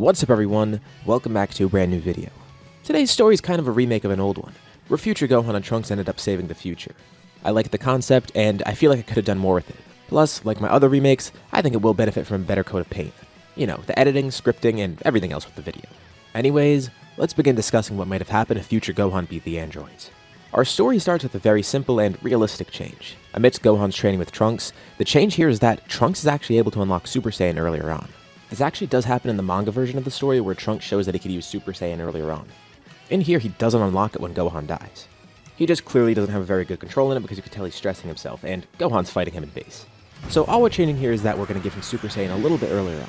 What's up everyone, welcome back to a brand new video. Today's story is kind of a remake of an old one, where future Gohan and Trunks ended up saving the future. I like the concept, and I feel like I could have done more with it. Plus, like my other remakes, I think it will benefit from a better coat of paint. You know, the editing, scripting, and everything else with the video. Anyways, let's begin discussing what might have happened if future Gohan beat the androids. Our story starts with a very simple and realistic change. Amidst Gohan's training with Trunks, the change here is that Trunks is actually able to unlock Super Saiyan earlier on. This actually does happen in the manga version of the story where Trunks shows that he could use Super Saiyan earlier on. In here, he doesn't unlock it when Gohan dies. He just clearly doesn't have a very good control in it because you can tell he's stressing himself, and Gohan's fighting him in base. So all we're changing here is that we're going to give him Super Saiyan a little bit earlier on.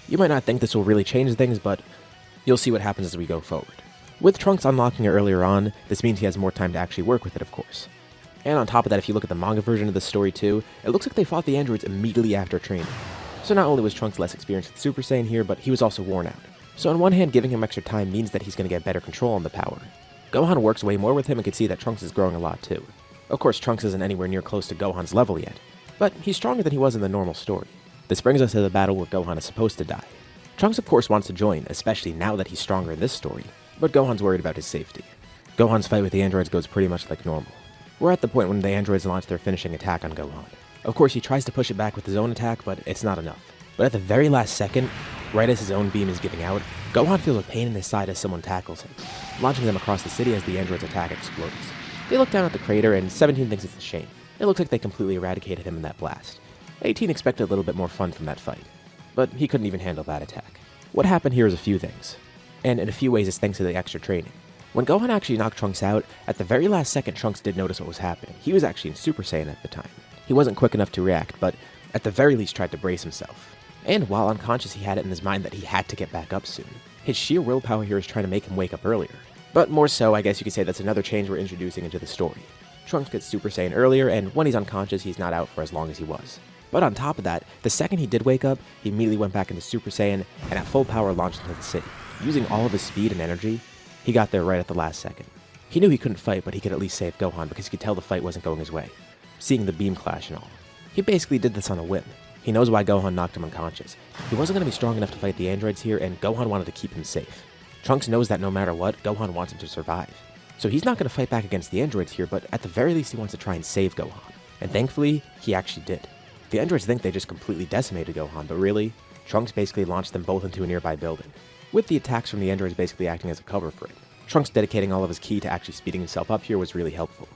You might not think this will really change things, but you'll see what happens as we go forward. With Trunks unlocking it earlier on, this means he has more time to actually work with it, of course. And on top of that, if you look at the manga version of the story too, it looks like they fought the androids immediately after training. So not only was Trunks less experienced with Super Saiyan here, but he was also worn out. So on one hand, giving him extra time means that he's going to get better control on the power. Gohan works way more with him and can see that Trunks is growing a lot too. Of course, Trunks isn't anywhere near close to Gohan's level yet, but he's stronger than he was in the normal story. This brings us to the battle where Gohan is supposed to die. Trunks of course wants to join, especially now that he's stronger in this story, but Gohan's worried about his safety. Gohan's fight with the androids goes pretty much like normal. We're at the point when the androids launch their finishing attack on Gohan. Of course, he tries to push it back with his own attack, but it's not enough. But at the very last second, right as his own beam is giving out, Gohan feels a pain in his side as someone tackles him, launching them across the city as the android's attack explodes. They look down at the crater, and 17 thinks it's a shame. It looks like they completely eradicated him in that blast. 18 expected a little bit more fun from that fight, but he couldn't even handle that attack. What happened here is a few things, and in a few ways it's thanks to the extra training. When Gohan actually knocked Trunks out, at the very last second Trunks did notice what was happening. He was actually in Super Saiyan at the time. He wasn't quick enough to react, but at the very least tried to brace himself. And while unconscious, he had it in his mind that he had to get back up soon. His sheer willpower here is trying to make him wake up earlier. But more so, I guess you could say that's another change we're introducing into the story. Trunks gets Super Saiyan earlier, and when he's unconscious, he's not out for as long as he was. But on top of that, the second he did wake up, he immediately went back into Super Saiyan, and at full power launched into the city. Using all of his speed and energy, he got there right at the last second. He knew he couldn't fight, but he could at least save Gohan because he could tell the fight wasn't going his way, seeing the beam clash and all. He basically did this on a whim. He knows why Gohan knocked him unconscious. He wasn't going to be strong enough to fight the androids here, and Gohan wanted to keep him safe. Trunks knows that no matter what, Gohan wants him to survive. So he's not going to fight back against the androids here, but at the very least he wants to try and save Gohan. And thankfully, he actually did. The androids think they just completely decimated Gohan, but really, Trunks basically launched them both into a nearby building, with the attacks from the androids basically acting as a cover for it. Trunks dedicating all of his ki to actually speeding himself up here was really helpful.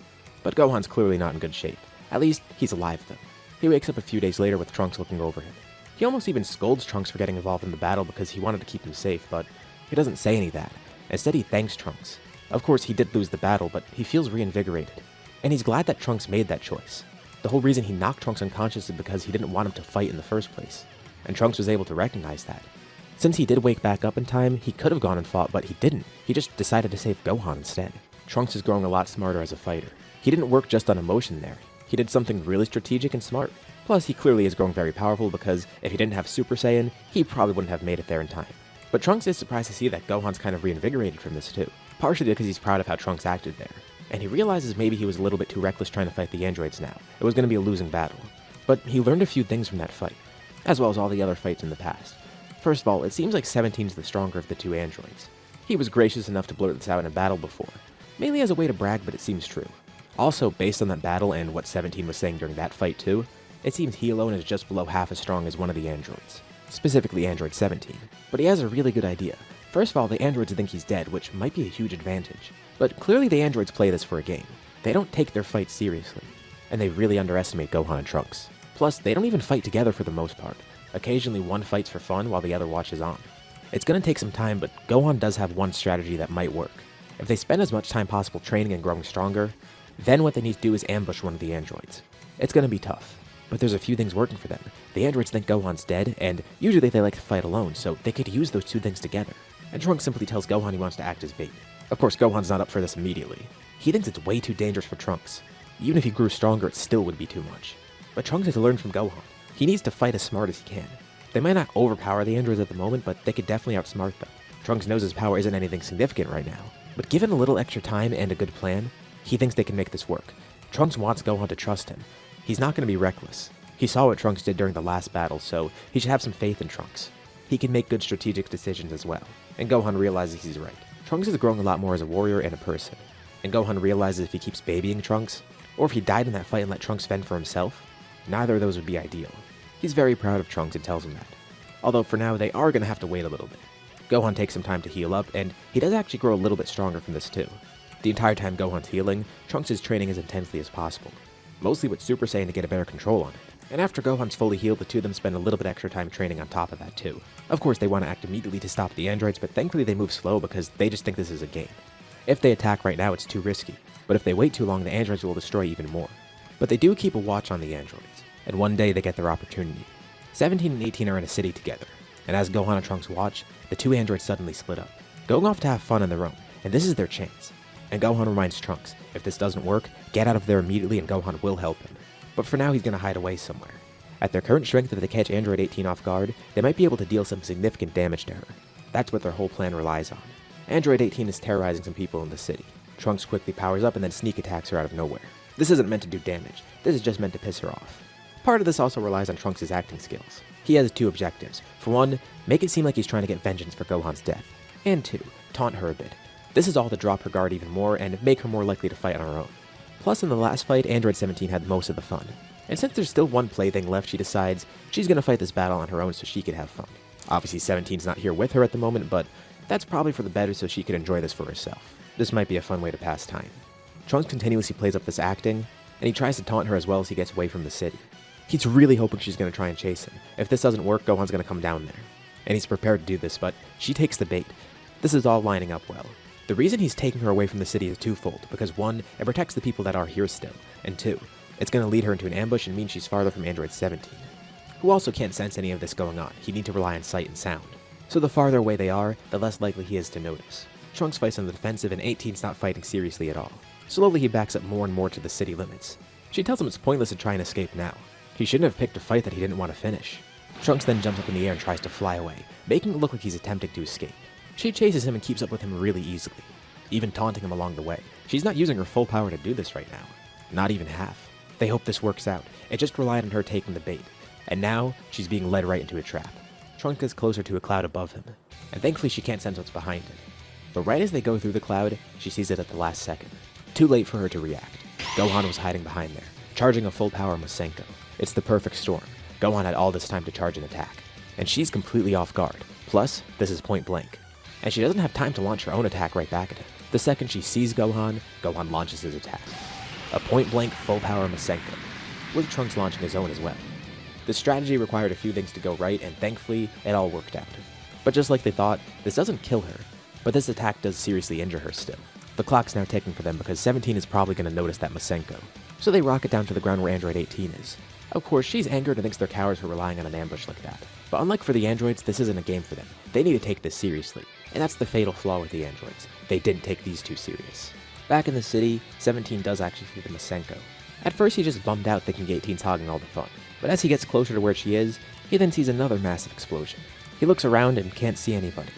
But Gohan's clearly not in good shape. At least, he's alive though. He wakes up a few days later with Trunks looking over him. He almost even scolds Trunks for getting involved in the battle because he wanted to keep him safe, but he doesn't say any of that. Instead, he thanks Trunks. Of course, he did lose the battle, but he feels reinvigorated. And he's glad that Trunks made that choice. The whole reason he knocked Trunks unconscious is because he didn't want him to fight in the first place. And Trunks was able to recognize that. Since he did wake back up in time, he could have gone and fought, but he didn't. He just decided to save Gohan instead. Trunks is growing a lot smarter as a fighter. He didn't work just on emotion there. He did something really strategic and smart. Plus, he clearly is growing very powerful because if he didn't have Super Saiyan, he probably wouldn't have made it there in time. But Trunks is surprised to see that Gohan's kind of reinvigorated from this too. Partially because he's proud of how Trunks acted there. And he realizes maybe he was a little bit too reckless trying to fight the androids now. It was going to be a losing battle. But he learned a few things from that fight, as well as all the other fights in the past. First of all, it seems like 17's the stronger of the two androids. He was gracious enough to blurt this out in a battle before, mainly as a way to brag, but it seems true. Also, based on that battle and what 17 was saying during that fight too, it seems he alone is just below half as strong as one of the androids, specifically Android 17. But he has a really good idea. First of all, the androids think he's dead, which might be a huge advantage. But clearly the androids play this for a game. They don't take their fight seriously, and they really underestimate Gohan and Trunks. Plus, they don't even fight together for the most part. Occasionally one fights for fun while the other watches on. It's going to take some time, but Gohan does have one strategy that might work. If they spend as much time possible training and growing stronger, then what they need to do is ambush one of the androids. It's going to be tough, but there's a few things working for them. The androids think Gohan's dead, and usually they like to fight alone, so they could use those two things together. And Trunks simply tells Gohan he wants to act as bait. Of course, Gohan's not up for this immediately. He thinks it's way too dangerous for Trunks. Even if he grew stronger, it still would be too much. But Trunks has to learn from Gohan. He needs to fight as smart as he can. They might not overpower the androids at the moment, but they could definitely outsmart them. Trunks knows his power isn't anything significant right now, but given a little extra time and a good plan, he thinks they can make this work. Trunks wants Gohan to trust him. He's not going to be reckless. He saw what Trunks did during the last battle, so he should have some faith in Trunks. he can make good strategic decisions as well, and Gohan realizes he's right. Trunks is growing a lot more as a warrior and a person, and Gohan realizes if he keeps babying Trunks, or if he died in that fight and let Trunks fend for himself, neither of those would be ideal. He's very proud of Trunks and tells him that. Although for now, they are going to have to wait a little bit. Gohan takes some time to heal up, and he does actually grow a little bit stronger from this too. The entire time Gohan's healing, Trunks is training as intensely as possible, mostly with Super Saiyan to get a better control on it. And after Gohan's fully healed, the two of them spend a little bit extra time training on top of that too. Of course, they want to act immediately to stop the androids, but thankfully they move slow because they just think this is a game. If they attack right now, it's too risky, but if they wait too long, the androids will destroy even more. But they do keep a watch on the androids, and one day they get their opportunity. 17 and 18 are in a city together, and as Gohan and Trunks watch, the two androids suddenly split up, going off to have fun on their own, and this is their chance. And Gohan reminds Trunks, if this doesn't work, get out of there immediately and Gohan will help him. But for now, he's going to hide away somewhere. At their current strength, if they catch Android 18 off guard, they might be able to deal some significant damage to her. That's what their whole plan relies on. Android 18 is terrorizing some people in the city. Trunks quickly powers up and then sneak attacks her out of nowhere. This isn't meant to do damage, this is just meant to piss her off. Part of this also relies on Trunks' acting skills. He has two objectives. For one, make it seem like he's trying to get vengeance for Gohan's death. And two, taunt her a bit. This is all to drop her guard even more and make her more likely to fight on her own. Plus, in the last fight, Android 17 had most of the fun. And since there's still one plaything left, she decides she's going to fight this battle on her own so she can have fun. Obviously, 17's not here with her at the moment, but that's probably for the better so she can enjoy this for herself. This might be a fun way to pass time. Trunks continuously plays up this acting, and he tries to taunt her as well as he gets away from the city. He's really hoping she's going to try and chase him. If this doesn't work, Gohan's going to come down there. And he's prepared to do this, but she takes the bait. This is all lining up well. The reason he's taking her away from the city is twofold, because one, it protects the people that are here still, and two, it's going to lead her into an ambush and mean she's farther from Android 17, who also can't sense any of this going on. He'd need to rely on sight and sound. So the farther away they are, the less likely he is to notice. Trunks fights on the defensive and 18's not fighting seriously at all. Slowly he backs up more and more to the city limits. She tells him it's pointless to try and escape now. He shouldn't have picked a fight that he didn't want to finish. Trunks then jumps up in the air and tries to fly away, making it look like he's attempting to escape. She chases him and keeps up with him really easily, even taunting him along the way. She's not using her full power to do this right now. Not even half. They hope this works out. It just relied on her taking the bait. And now, she's being led right into a trap. Trunks gets closer to a cloud above him, and thankfully she can't sense what's behind him. But right as they go through the cloud, she sees it at the last second. Too late for her to react. Gohan was hiding behind there, charging a full power Masenko. It's the perfect storm. Gohan had all this time to charge an attack. And she's completely off guard. Plus, this is point blank. And she doesn't have time to launch her own attack right back at him. The second she sees Gohan, Gohan launches his attack. A point-blank full-power Masenko, with Trunks launching his own as well. The strategy required a few things to go right, and thankfully, it all worked out. But just like they thought, this doesn't kill her, but this attack does seriously injure her still. The clock's now ticking for them because 17 is probably going to notice that Masenko, so they rocket down to the ground where Android 18 is. Of course, she's angered and thinks they're cowards for relying on an ambush like that. But unlike for the androids, this isn't a game for them. They need to take this seriously, and that's the fatal flaw with the androids. They didn't take these too serious. Back in the city, 17 does actually see the Masenko. At first, he's just bummed out thinking 18's hogging all the fun, but as he gets closer to where she is, he then sees another massive explosion. He looks around and can't see anybody,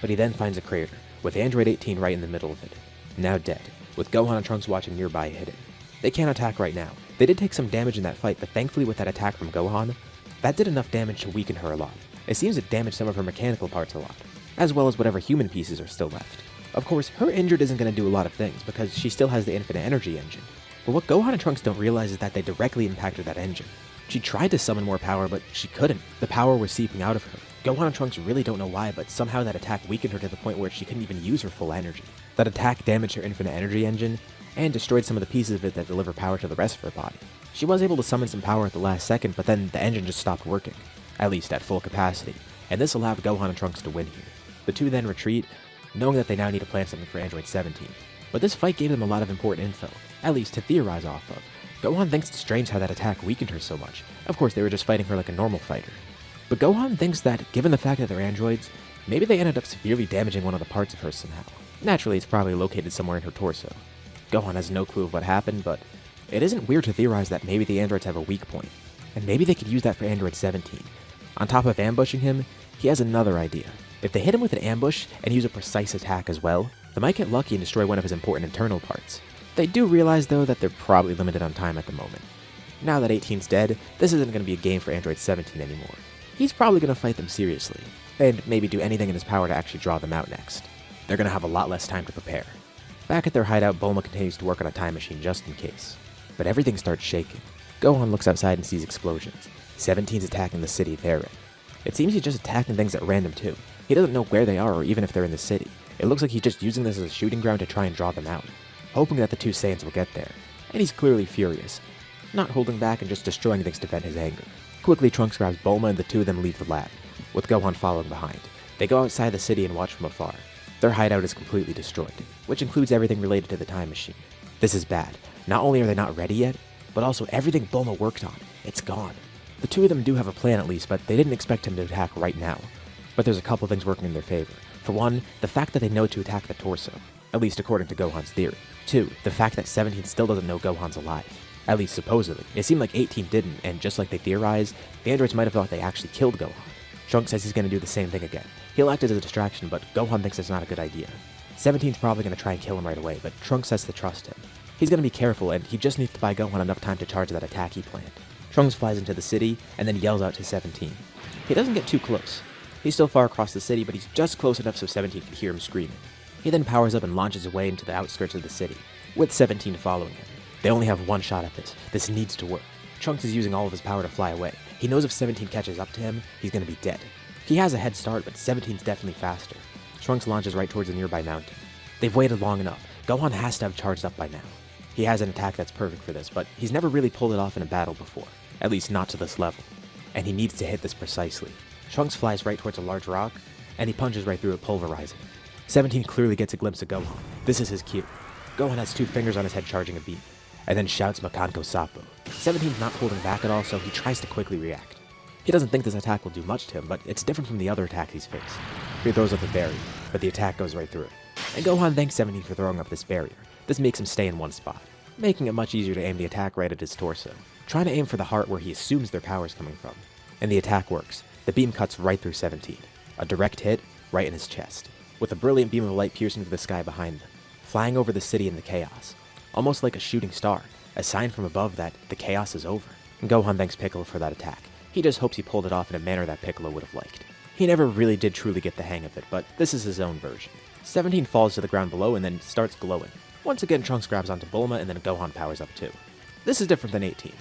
but he then finds a crater, with Android 18 right in the middle of it, now dead, with Gohan and Trunks watching nearby hidden. They can't attack right now. They did take some damage in that fight, but thankfully with that attack from Gohan, that did enough damage to weaken her a lot. It seems it damaged some of her mechanical parts a lot, as well as whatever human pieces are still left. Of course, her injured isn't going to do a lot of things, because she still has the infinite energy engine. But what Gohan and Trunks don't realize is that they directly impacted that engine. She tried to summon more power, but she couldn't. The power was seeping out of her. Gohan and Trunks really don't know why, but somehow that attack weakened her to the point where she couldn't even use her full energy. That attack damaged her infinite energy engine, and destroyed some of the pieces of it that deliver power to the rest of her body. She was able to summon some power at the last second, but then the engine just stopped working, at least at full capacity, and this allowed Gohan and Trunks to win here. The two then retreat, knowing that they now need to plan something for Android 17. But this fight gave them a lot of important info, at least to theorize off of. Gohan thinks it's strange how that attack weakened her so much. Of course, they were just fighting her like a normal fighter. But Gohan thinks that, given the fact that they're androids, maybe they ended up severely damaging one of the parts of her somehow. Naturally, it's probably located somewhere in her torso. Gohan has no clue of what happened, but it isn't weird to theorize that maybe the androids have a weak point, and maybe they could use that for Android 17. On top of ambushing him, he has another idea. If they hit him with an ambush and use a precise attack as well, they might get lucky and destroy one of his important internal parts. They do realize, though, that they're probably limited on time at the moment. Now that 18's dead, this isn't going to be a game for Android 17 anymore. he's probably going to fight them seriously, and maybe do anything in his power to actually draw them out next. They're going to have a lot less time to prepare. Back at their hideout, Bulma continues to work on a time machine just in case. But everything starts shaking. Gohan looks outside and sees explosions. 17's attacking the city they're in. It seems he's just attacking things at random too. He doesn't know where they are or even if they're in the city. It looks like he's just using this as a shooting ground to try and draw them out, hoping that the two Saiyans will get there. And he's clearly furious, not holding back and just destroying things to vent his anger. Quickly, Trunks grabs Bulma and the two of them leave the lab, with Gohan following behind. They go outside the city and watch from afar. Their hideout is completely destroyed, which includes everything related to the time machine. This is bad. Not only are they not ready yet, but also everything Bulma worked on, it's gone. The two of them do have a plan at least, but they didn't expect him to attack right now. But there's a couple things working in their favor. For one, the fact that they know to attack the torso, at least according to Gohan's theory. Two, the fact that 17 still doesn't know Gohan's alive. At least supposedly. It seemed like 18 didn't, and just like they theorized, the androids might have thought they actually killed Gohan. Trunks says he's going to do the same thing again. He'll act as a distraction, but Gohan thinks it's not a good idea. 17's probably going to try and kill him right away, but Trunks says to trust him. He's going to be careful, and he just needs to buy Gohan enough time to charge that attack he planned. Trunks flies into the city, and then yells out to 17. He doesn't get too close. He's still far across the city, but he's just close enough so 17 can hear him screaming. He then powers up and launches away into the outskirts of the city, with 17 following him. They only have one shot at this. This needs to work. Trunks is using all of his power to fly away. He knows if 17 catches up to him, he's going to be dead. He has a head start, but 17's definitely faster. Trunks launches right towards a nearby mountain. They've waited long enough. Gohan has to have charged up by now. He has an attack that's perfect for this, but he's never really pulled it off in a battle before. At least not to this level. And he needs to hit this precisely. Trunks flies right towards a large rock, and he punches right through it, pulverizing it. 17 clearly gets a glimpse of Gohan. This is his cue. Gohan has two fingers on his head charging a beam, and then shouts Makanko Sapo. 17's not holding back at all, so he tries to quickly react. He doesn't think this attack will do much to him, but it's different from the other attacks he's faced. He throws up a barrier, but the attack goes right through it. And Gohan thanks 17 for throwing up this barrier. This makes him stay in one spot, making it much easier to aim the attack right at his torso, trying to aim for the heart where he assumes their power is coming from. And the attack works. The beam cuts right through 17. A direct hit right in his chest, with a brilliant beam of light piercing through the sky behind them, flying over the city in the chaos. Almost like a shooting star, a sign from above that the chaos is over. And Gohan thanks Piccolo for that attack. He just hopes he pulled it off in a manner that Piccolo would have liked. He never really did truly get the hang of it, but this is his own version. 17 falls to the ground below and then starts glowing. Once again, Trunks grabs onto Bulma and then Gohan powers up too. This is different than 18.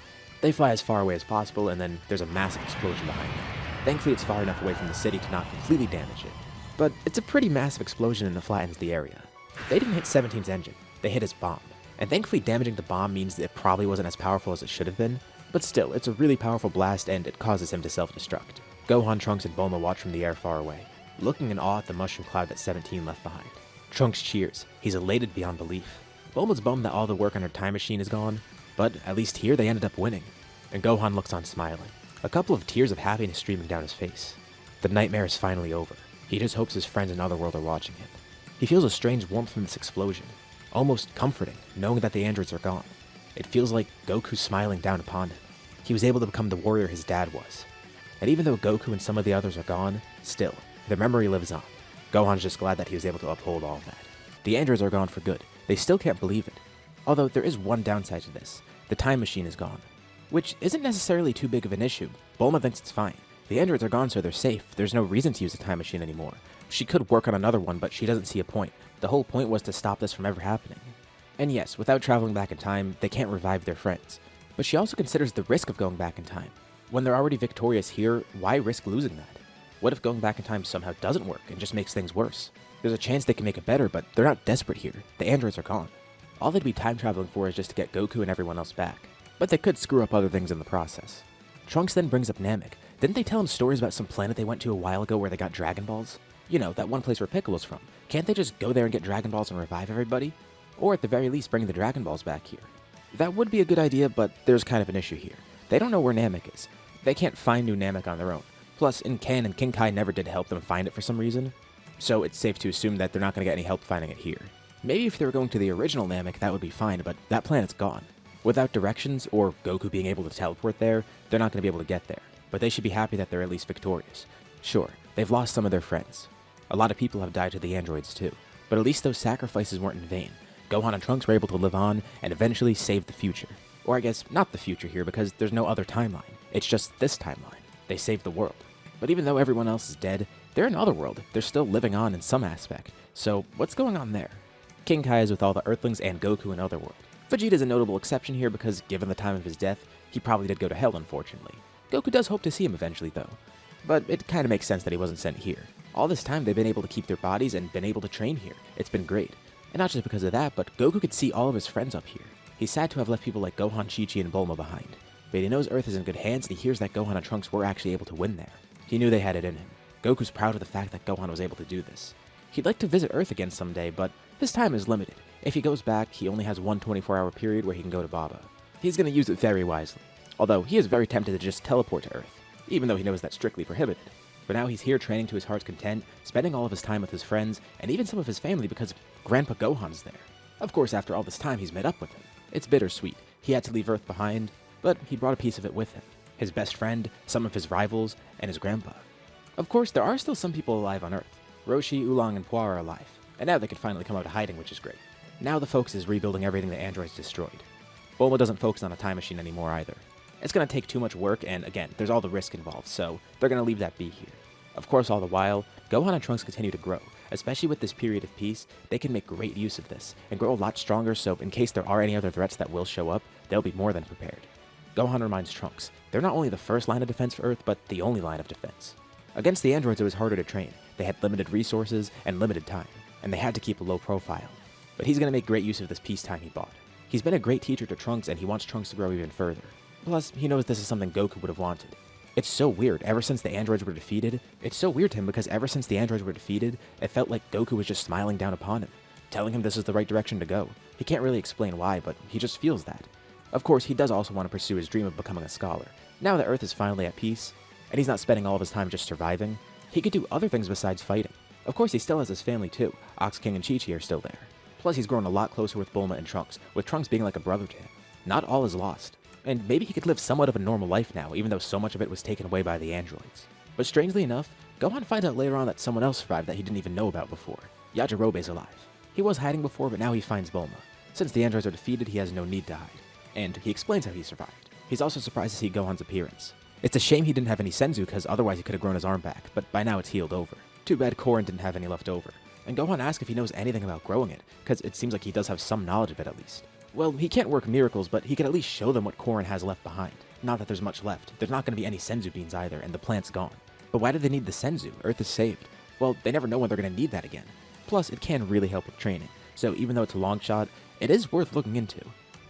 They fly as far away as possible and then there's a massive explosion behind them. Thankfully, it's far enough away from the city to not completely damage it. But it's a pretty massive explosion and it flattens the area. They didn't hit 17's engine, they hit his bomb. And thankfully damaging the bomb means that it probably wasn't as powerful as it should have been, but still, it's a really powerful blast and it causes him to self-destruct. Gohan, Trunks, and Bulma watch from the air far away, looking in awe at the mushroom cloud that 17 left behind. Trunks cheers, he's elated beyond belief. Bulma's bummed that all the work on her time machine is gone, but at least here they ended up winning. And Gohan looks on smiling, a couple of tears of happiness streaming down his face. The nightmare is finally over. He just hopes his friends in Otherworld are watching him. He feels a strange warmth from this explosion, almost comforting, knowing that the androids are gone. It feels like Goku's smiling down upon him. He was able to become the warrior his dad was. And even though Goku and some of the others are gone, still, their memory lives on. Gohan's just glad that he was able to uphold all of that. The androids are gone for good. They still can't believe it. Although there is one downside to this. The time machine is gone. Which isn't necessarily too big of an issue. Bulma thinks it's fine. The androids are gone, so they're safe. There's no reason to use a time machine anymore. She could work on another one, but she doesn't see a point. The whole point was to stop this from ever happening. And yes, without traveling back in time, they can't revive their friends. But she also considers the risk of going back in time. When they're already victorious here, why risk losing that? What if going back in time somehow doesn't work and just makes things worse? There's a chance they can make it better, but they're not desperate here. The androids are gone. All they'd be time traveling for is just to get Goku and everyone else back. But they could screw up other things in the process. Trunks then brings up Namek. Didn't they tell him stories about some planet they went to a while ago where they got Dragon Balls? You know, that one place where Piccolo's from. Can't they just go there and get Dragon Balls and revive everybody? Or at the very least bring the Dragon Balls back here. That would be a good idea, but there's kind of an issue here. They don't know where Namek is. They can't find new Namek on their own. Plus, in canon, King Kai never did help them find it for some reason. So it's safe to assume that they're not going to get any help finding it here. Maybe if they were going to the original Namek, that would be fine, but that planet's gone. Without directions, or Goku being able to teleport there, they're not going to be able to get there. But they should be happy that they're at least victorious. Sure, they've lost some of their friends. A lot of people have died to the androids too. But at least those sacrifices weren't in vain. Gohan and Trunks were able to live on and eventually save the future. Or I guess not the future here because there's no other timeline. It's just this timeline. They saved the world. But even though everyone else is dead, they're in Otherworld. They're still living on in some aspect. So what's going on there? King Kai is with all the Earthlings and Goku in Otherworld. Vegeta's a notable exception here because, given the time of his death, he probably did go to hell, unfortunately. Goku does hope to see him eventually, though. But it kind of makes sense that he wasn't sent here. All this time, they've been able to keep their bodies and been able to train here. It's been great. And not just because of that, but Goku could see all of his friends up here. He's sad to have left people like Gohan, Chi-Chi, and Bulma behind. But he knows Earth is in good hands, and he hears that Gohan and Trunks were actually able to win there. He knew they had it in him. Goku's proud of the fact that Gohan was able to do this. He'd like to visit Earth again someday, but his time is limited. If he goes back, he only has one 24-hour period where he can go to Baba. He's going to use it very wisely. Although, he is very tempted to just teleport to Earth, even though he knows that's strictly prohibited. But now he's here training to his heart's content, spending all of his time with his friends, and even some of his family because Grandpa Gohan's there. Of course, after all this time, he's met up with him. It's bittersweet. He had to leave Earth behind, but he brought a piece of it with him. His best friend, some of his rivals, and his grandpa. Of course, there are still some people alive on Earth. Roshi, Oolong, and Puar are alive, and now they can finally come out of hiding, which is great. Now the focus is rebuilding everything the androids destroyed. Bulma doesn't focus on a time machine anymore either. It's going to take too much work, and again, there's all the risk involved, so they're going to leave that be here. Of course, all the while, Gohan and Trunks continue to grow. Especially with this period of peace, they can make great use of this, and grow a lot stronger so in case there are any other threats that will show up, they'll be more than prepared. Gohan reminds Trunks, they're not only the first line of defense for Earth, but the only line of defense. Against the androids, it was harder to train. They had limited resources and limited time, and they had to keep a low profile. But he's going to make great use of this peacetime he bought. He's been a great teacher to Trunks, and he wants Trunks to grow even further. Plus, he knows this is something Goku would have wanted. It's so weird, ever since the androids were defeated, it felt like Goku was just smiling down upon him, telling him this is the right direction to go. He can't really explain why, but he just feels that. Of course, he does also want to pursue his dream of becoming a scholar. Now that Earth is finally at peace, and he's not spending all of his time just surviving, he could do other things besides fighting. Of course, he still has his family too. Ox King and Chi-Chi are still there. Plus, he's grown a lot closer with Bulma and Trunks, with Trunks being like a brother to him. Not all is lost. And maybe he could live somewhat of a normal life now, even though so much of it was taken away by the androids. But strangely enough, Gohan finds out later on that someone else survived that he didn't even know about before. Yajirobe's alive. He was hiding before, but now he finds Bulma. Since the androids are defeated, he has no need to hide. And he explains how he survived. He's also surprised to see Gohan's appearance. It's a shame he didn't have any senzu, because otherwise he could have grown his arm back, but by now it's healed over. Too bad Korin didn't have any left over. And Gohan asks if he knows anything about growing it, because it seems like he does have some knowledge of it at least. Well, he can't work miracles, but he can at least show them what Korin has left behind. Not that there's much left. There's not going to be any senzu beans either, and the plant's gone. But why do they need the senzu? Earth is saved. Well, they never know when they're going to need that again. Plus, it can really help with training. So even though it's a long shot, it is worth looking into.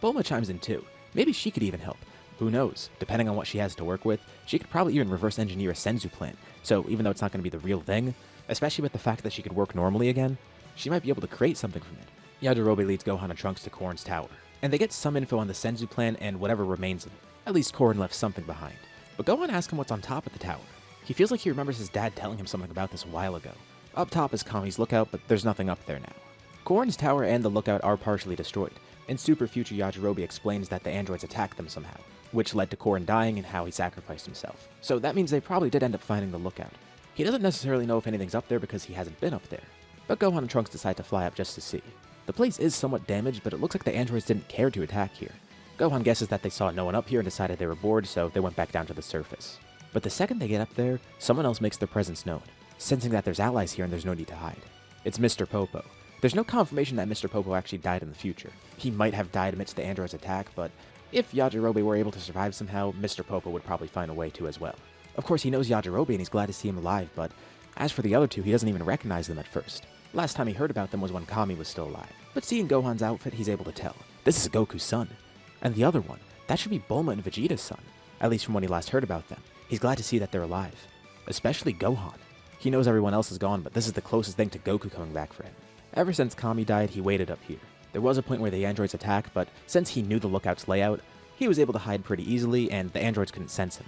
Bulma chimes in too. Maybe she could even help. Who knows? Depending on what she has to work with, she could probably even reverse engineer a senzu plant. So even though it's not going to be the real thing, especially with the fact that she could work normally again, she might be able to create something from it. Yajirobe leads Gohan and Trunks to Korin's tower, and they get some info on the senzu plant and whatever remains of it. At least Korin left something behind. But Gohan asks him what's on top of the tower. He feels like he remembers his dad telling him something about this a while ago. Up top is Kami's lookout, but there's nothing up there now. Korin's tower and the lookout are partially destroyed. In Super Future, Yajirobe explains that the androids attacked them somehow, which led to Korin dying and how he sacrificed himself. So that means they probably did end up finding the lookout. He doesn't necessarily know if anything's up there because he hasn't been up there. But Gohan and Trunks decide to fly up just to see. The place is somewhat damaged, but it looks like the androids didn't care to attack here. Gohan guesses that they saw no one up here and decided they were bored, so they went back down to the surface. But the second they get up there, someone else makes their presence known, sensing that there's allies here and there's no need to hide. It's Mr. Popo. There's no confirmation that Mr. Popo actually died in the future. He might have died amidst the androids' attack, but if Yajirobe were able to survive somehow, Mr. Popo would probably find a way to as well. Of course, he knows Yajirobe and he's glad to see him alive, but as for the other two, he doesn't even recognize them at first. Last time he heard about them was when Kami was still alive. But seeing Gohan's outfit, he's able to tell. This is Goku's son. And the other one, that should be Bulma and Vegeta's son. At least from when he last heard about them. He's glad to see that they're alive. Especially Gohan. He knows everyone else is gone, but this is the closest thing to Goku coming back for him. Ever since Kami died, he waited up here. There was a point where the androids attacked, but since he knew the lookout's layout, he was able to hide pretty easily, and the androids couldn't sense him.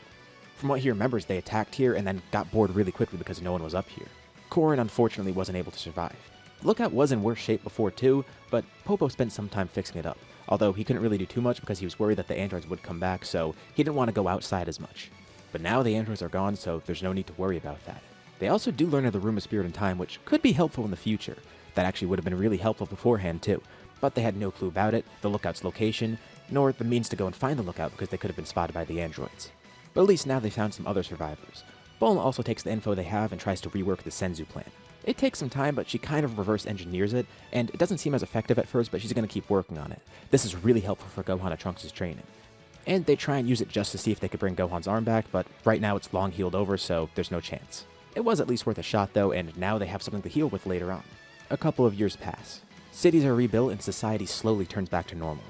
From what he remembers, they attacked here and then got bored really quickly because no one was up here. Korin unfortunately wasn't able to survive. The lookout was in worse shape before too, but Popo spent some time fixing it up, although he couldn't really do too much because he was worried that the androids would come back, so he didn't want to go outside as much. But now the androids are gone, so there's no need to worry about that. They also do learn of the Room of Spirit and Time, which could be helpful in the future. That actually would have been really helpful beforehand too, but they had no clue about it, the lookout's location, nor the means to go and find the lookout because they could have been spotted by the androids. But at least now they found some other survivors. Bulma also takes the info they have and tries to rework the Senzu plan. It takes some time, but she kind of reverse engineers it, and it doesn't seem as effective at first, but she's going to keep working on it. This is really helpful for Gohan and Trunks' training. And they try and use it just to see if they could bring Gohan's arm back, but right now it's long healed over, so there's no chance. It was at least worth a shot though, and now they have something to heal with later on. A couple of years pass. Cities are rebuilt and society slowly turns back to normal.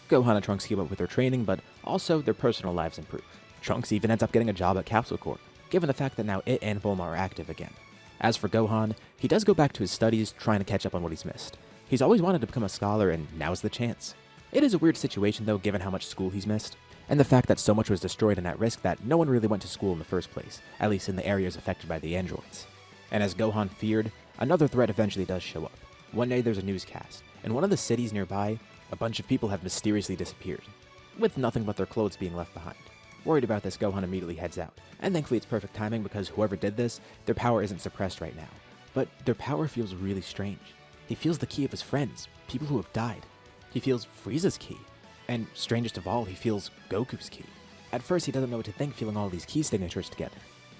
Gohan and Trunks keep up with their training, but also their personal lives improve. Trunks even ends up getting a job at Capsule Corp, given the fact that now it and Bulma are active again. As for Gohan, he does go back to his studies, trying to catch up on what he's missed. He's always wanted to become a scholar, and now's the chance. It is a weird situation though, given how much school he's missed, and the fact that so much was destroyed and at risk that no one really went to school in the first place, at least in the areas affected by the androids. And as Gohan feared, another threat eventually does show up. One day there's a newscast. In one of the cities nearby, a bunch of people have mysteriously disappeared, with nothing but their clothes being left behind. Worried about this, Gohan immediately heads out, and thankfully it's perfect timing because whoever did this, their power isn't suppressed right now. But their power feels really strange. He feels the ki of his friends, people who have died. He feels Frieza's ki. And strangest of all, he feels Goku's ki. At first, he doesn't know what to think feeling all these ki signatures together.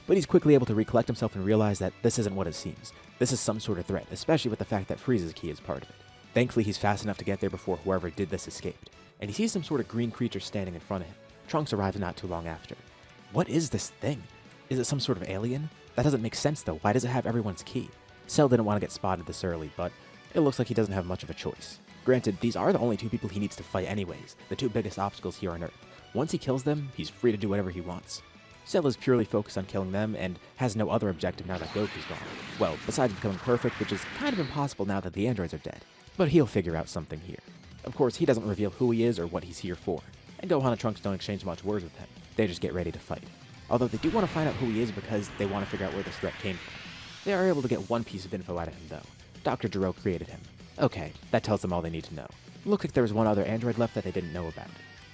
But he's quickly able to recollect himself and realize that this isn't what it seems. This is some sort of threat, especially with the fact that Frieza's ki is part of it. Thankfully, he's fast enough to get there before whoever did this escaped. And he sees some sort of green creature standing in front of him. Trunks arrives not too long after. What is this thing? Is it some sort of alien? That doesn't make sense though. Why does it have everyone's ki? Cell didn't want to get spotted this early, but it looks like he doesn't have much of a choice. Granted, these are the only two people he needs to fight anyways, the two biggest obstacles here on Earth. Once he kills them, he's free to do whatever he wants. Cell is purely focused on killing them and has no other objective now that Goku's gone. Well, besides becoming perfect, which is kind of impossible now that the androids are dead. But he'll figure out something here. Of course, he doesn't reveal who he is or what he's here for, and Gohan and Trunks don't exchange much words with him. They just get ready to fight. Although they do want to find out who he is because they want to figure out where this threat came from. They are able to get one piece of info out of him though. Dr. Gero created him. Okay, that tells them all they need to know. Looks like there was one other android left that they didn't know about.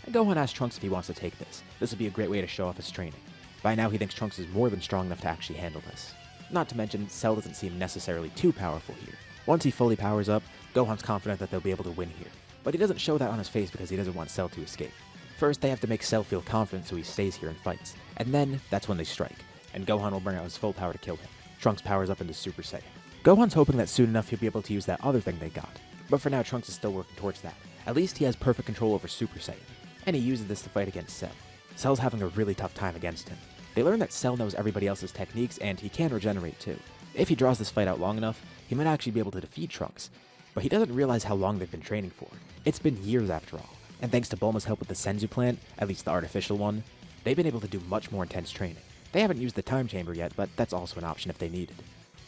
And Gohan asks Trunks if he wants to take this. This would be a great way to show off his training. By now he thinks Trunks is more than strong enough to actually handle this. Not to mention, Cell doesn't seem necessarily too powerful here. Once he fully powers up, Gohan's confident that they'll be able to win here. But he doesn't show that on his face because he doesn't want Cell to escape. First, they have to make Cell feel confident so he stays here and fights. And then, that's when they strike. And Gohan will bring out his full power to kill him. Trunks powers up into Super Saiyan. Gohan's hoping that soon enough he'll be able to use that other thing they got. But for now, Trunks is still working towards that. At least he has perfect control over Super Saiyan. And he uses this to fight against Cell. Cell's having a really tough time against him. They learn that Cell knows everybody else's techniques and he can regenerate too. If he draws this fight out long enough, he might actually be able to defeat Trunks. But he doesn't realize how long they've been training for. It's been years after all. And thanks to Bulma's help with the Senzu plant, at least the artificial one, they've been able to do much more intense training. They haven't used the time chamber yet, but that's also an option if they need it.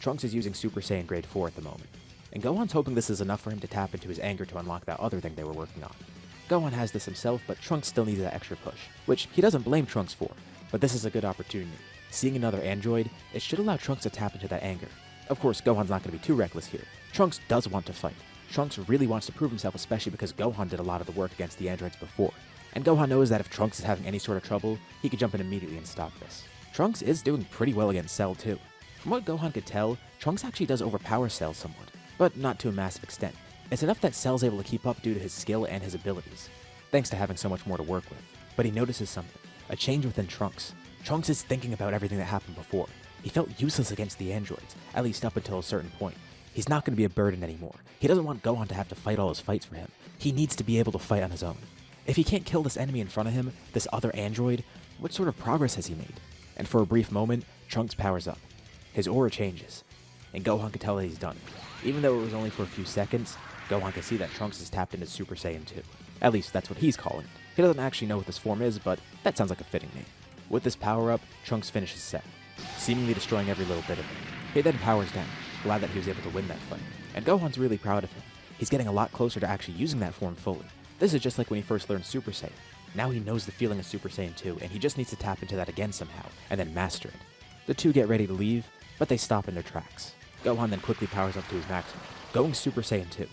Trunks is using Super Saiyan Grade 4 at the moment. And Gohan's hoping this is enough for him to tap into his anger to unlock that other thing they were working on. Gohan has this himself, but Trunks still needs that extra push, which he doesn't blame Trunks for, but this is a good opportunity. Seeing another android, it should allow Trunks to tap into that anger. Of course, Gohan's not going to be too reckless here. Trunks does want to fight. Trunks really wants to prove himself, especially because Gohan did a lot of the work against the androids before. And Gohan knows that if Trunks is having any sort of trouble, he could jump in immediately and stop this. Trunks is doing pretty well against Cell too. From what Gohan could tell, Trunks actually does overpower Cell somewhat, but not to a massive extent. It's enough that Cell's able to keep up due to his skill and his abilities, thanks to having so much more to work with. But he notices something, a change within Trunks. Trunks is thinking about everything that happened before. He felt useless against the androids, at least up until a certain point. He's not going to be a burden anymore. He doesn't want Gohan to have to fight all his fights for him. He needs to be able to fight on his own. If he can't kill this enemy in front of him, this other android, what sort of progress has he made? And for a brief moment, Trunks powers up. His aura changes, and Gohan can tell that he's done. Even though it was only for a few seconds, Gohan can see that Trunks is tapped into Super Saiyan 2. At least that's what he's calling it. He doesn't actually know what this form is, but that sounds like a fitting name. With this power-up, Trunks finishes Cell, seemingly destroying every little bit of it. He then powers down, glad that he was able to win that fight. And Gohan's really proud of him. He's getting a lot closer to actually using that form fully. This is just like when he first learned Super Saiyan. Now he knows the feeling of Super Saiyan 2, and he just needs to tap into that again somehow, and then master it. The two get ready to leave, but they stop in their tracks. Gohan then quickly powers up to his maximum, going Super Saiyan 2.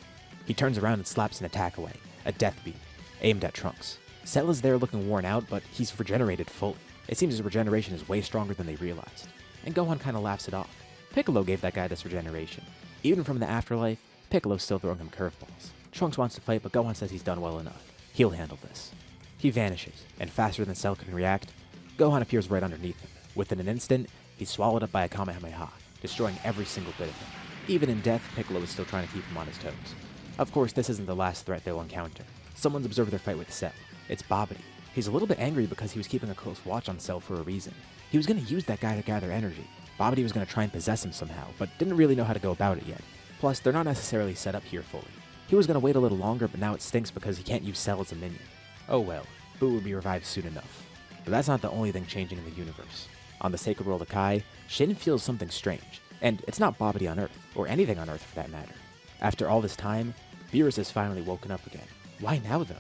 He turns around and slaps an attack away, a death beam, aimed at Trunks. Cell is there looking worn out, but he's regenerated fully. It seems his regeneration is way stronger than they realized. And Gohan kinda laughs it off. Piccolo gave that guy this regeneration. Even from the afterlife, Piccolo's still throwing him curveballs. Trunks wants to fight, but Gohan says he's done well enough. He'll handle this. He vanishes, and faster than Cell can react, Gohan appears right underneath him. Within an instant, he's swallowed up by a Kamehameha, destroying every single bit of him. Even in death, Piccolo is still trying to keep him on his toes. Of course, this isn't the last threat they'll encounter. Someone's observed their fight with Cell. It's Babidi. He's a little bit angry because he was keeping a close watch on Cell for a reason. He was going to use that guy to gather energy. Babidi was going to try and possess him somehow, but didn't really know how to go about it yet. Plus, they're not necessarily set up here fully. He was going to wait a little longer, but now it stinks because he can't use Cell as a minion. Oh well, Boo will be revived soon enough. But that's not the only thing changing in the universe. On the Sacred World of Kai, Shin feels something strange, and it's not Babidi on Earth, or anything on Earth for that matter. After all this time, Beerus has finally woken up again. Why now though?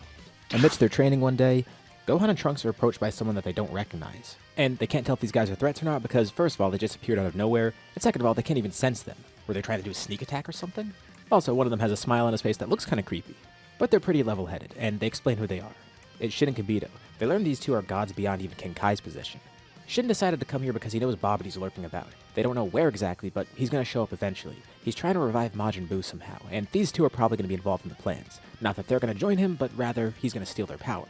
Amidst their training one day, Gohan and Trunks are approached by someone that they don't recognize. And they can't tell if these guys are threats or not because first of all, they just appeared out of nowhere, and second of all, they can't even sense them. Were they trying to do a sneak attack or something? Also, one of them has a smile on his face that looks kinda creepy. But they're pretty level-headed, and they explain who they are. It's Shin and Kibito. They learn these two are gods beyond even King Kai's position. Shin decided to come here because he knows Babidi's lurking about. They don't know where exactly, but he's going to show up eventually. He's trying to revive Majin Buu somehow, and these two are probably going to be involved in the plans. Not that they're going to join him, but rather he's going to steal their power.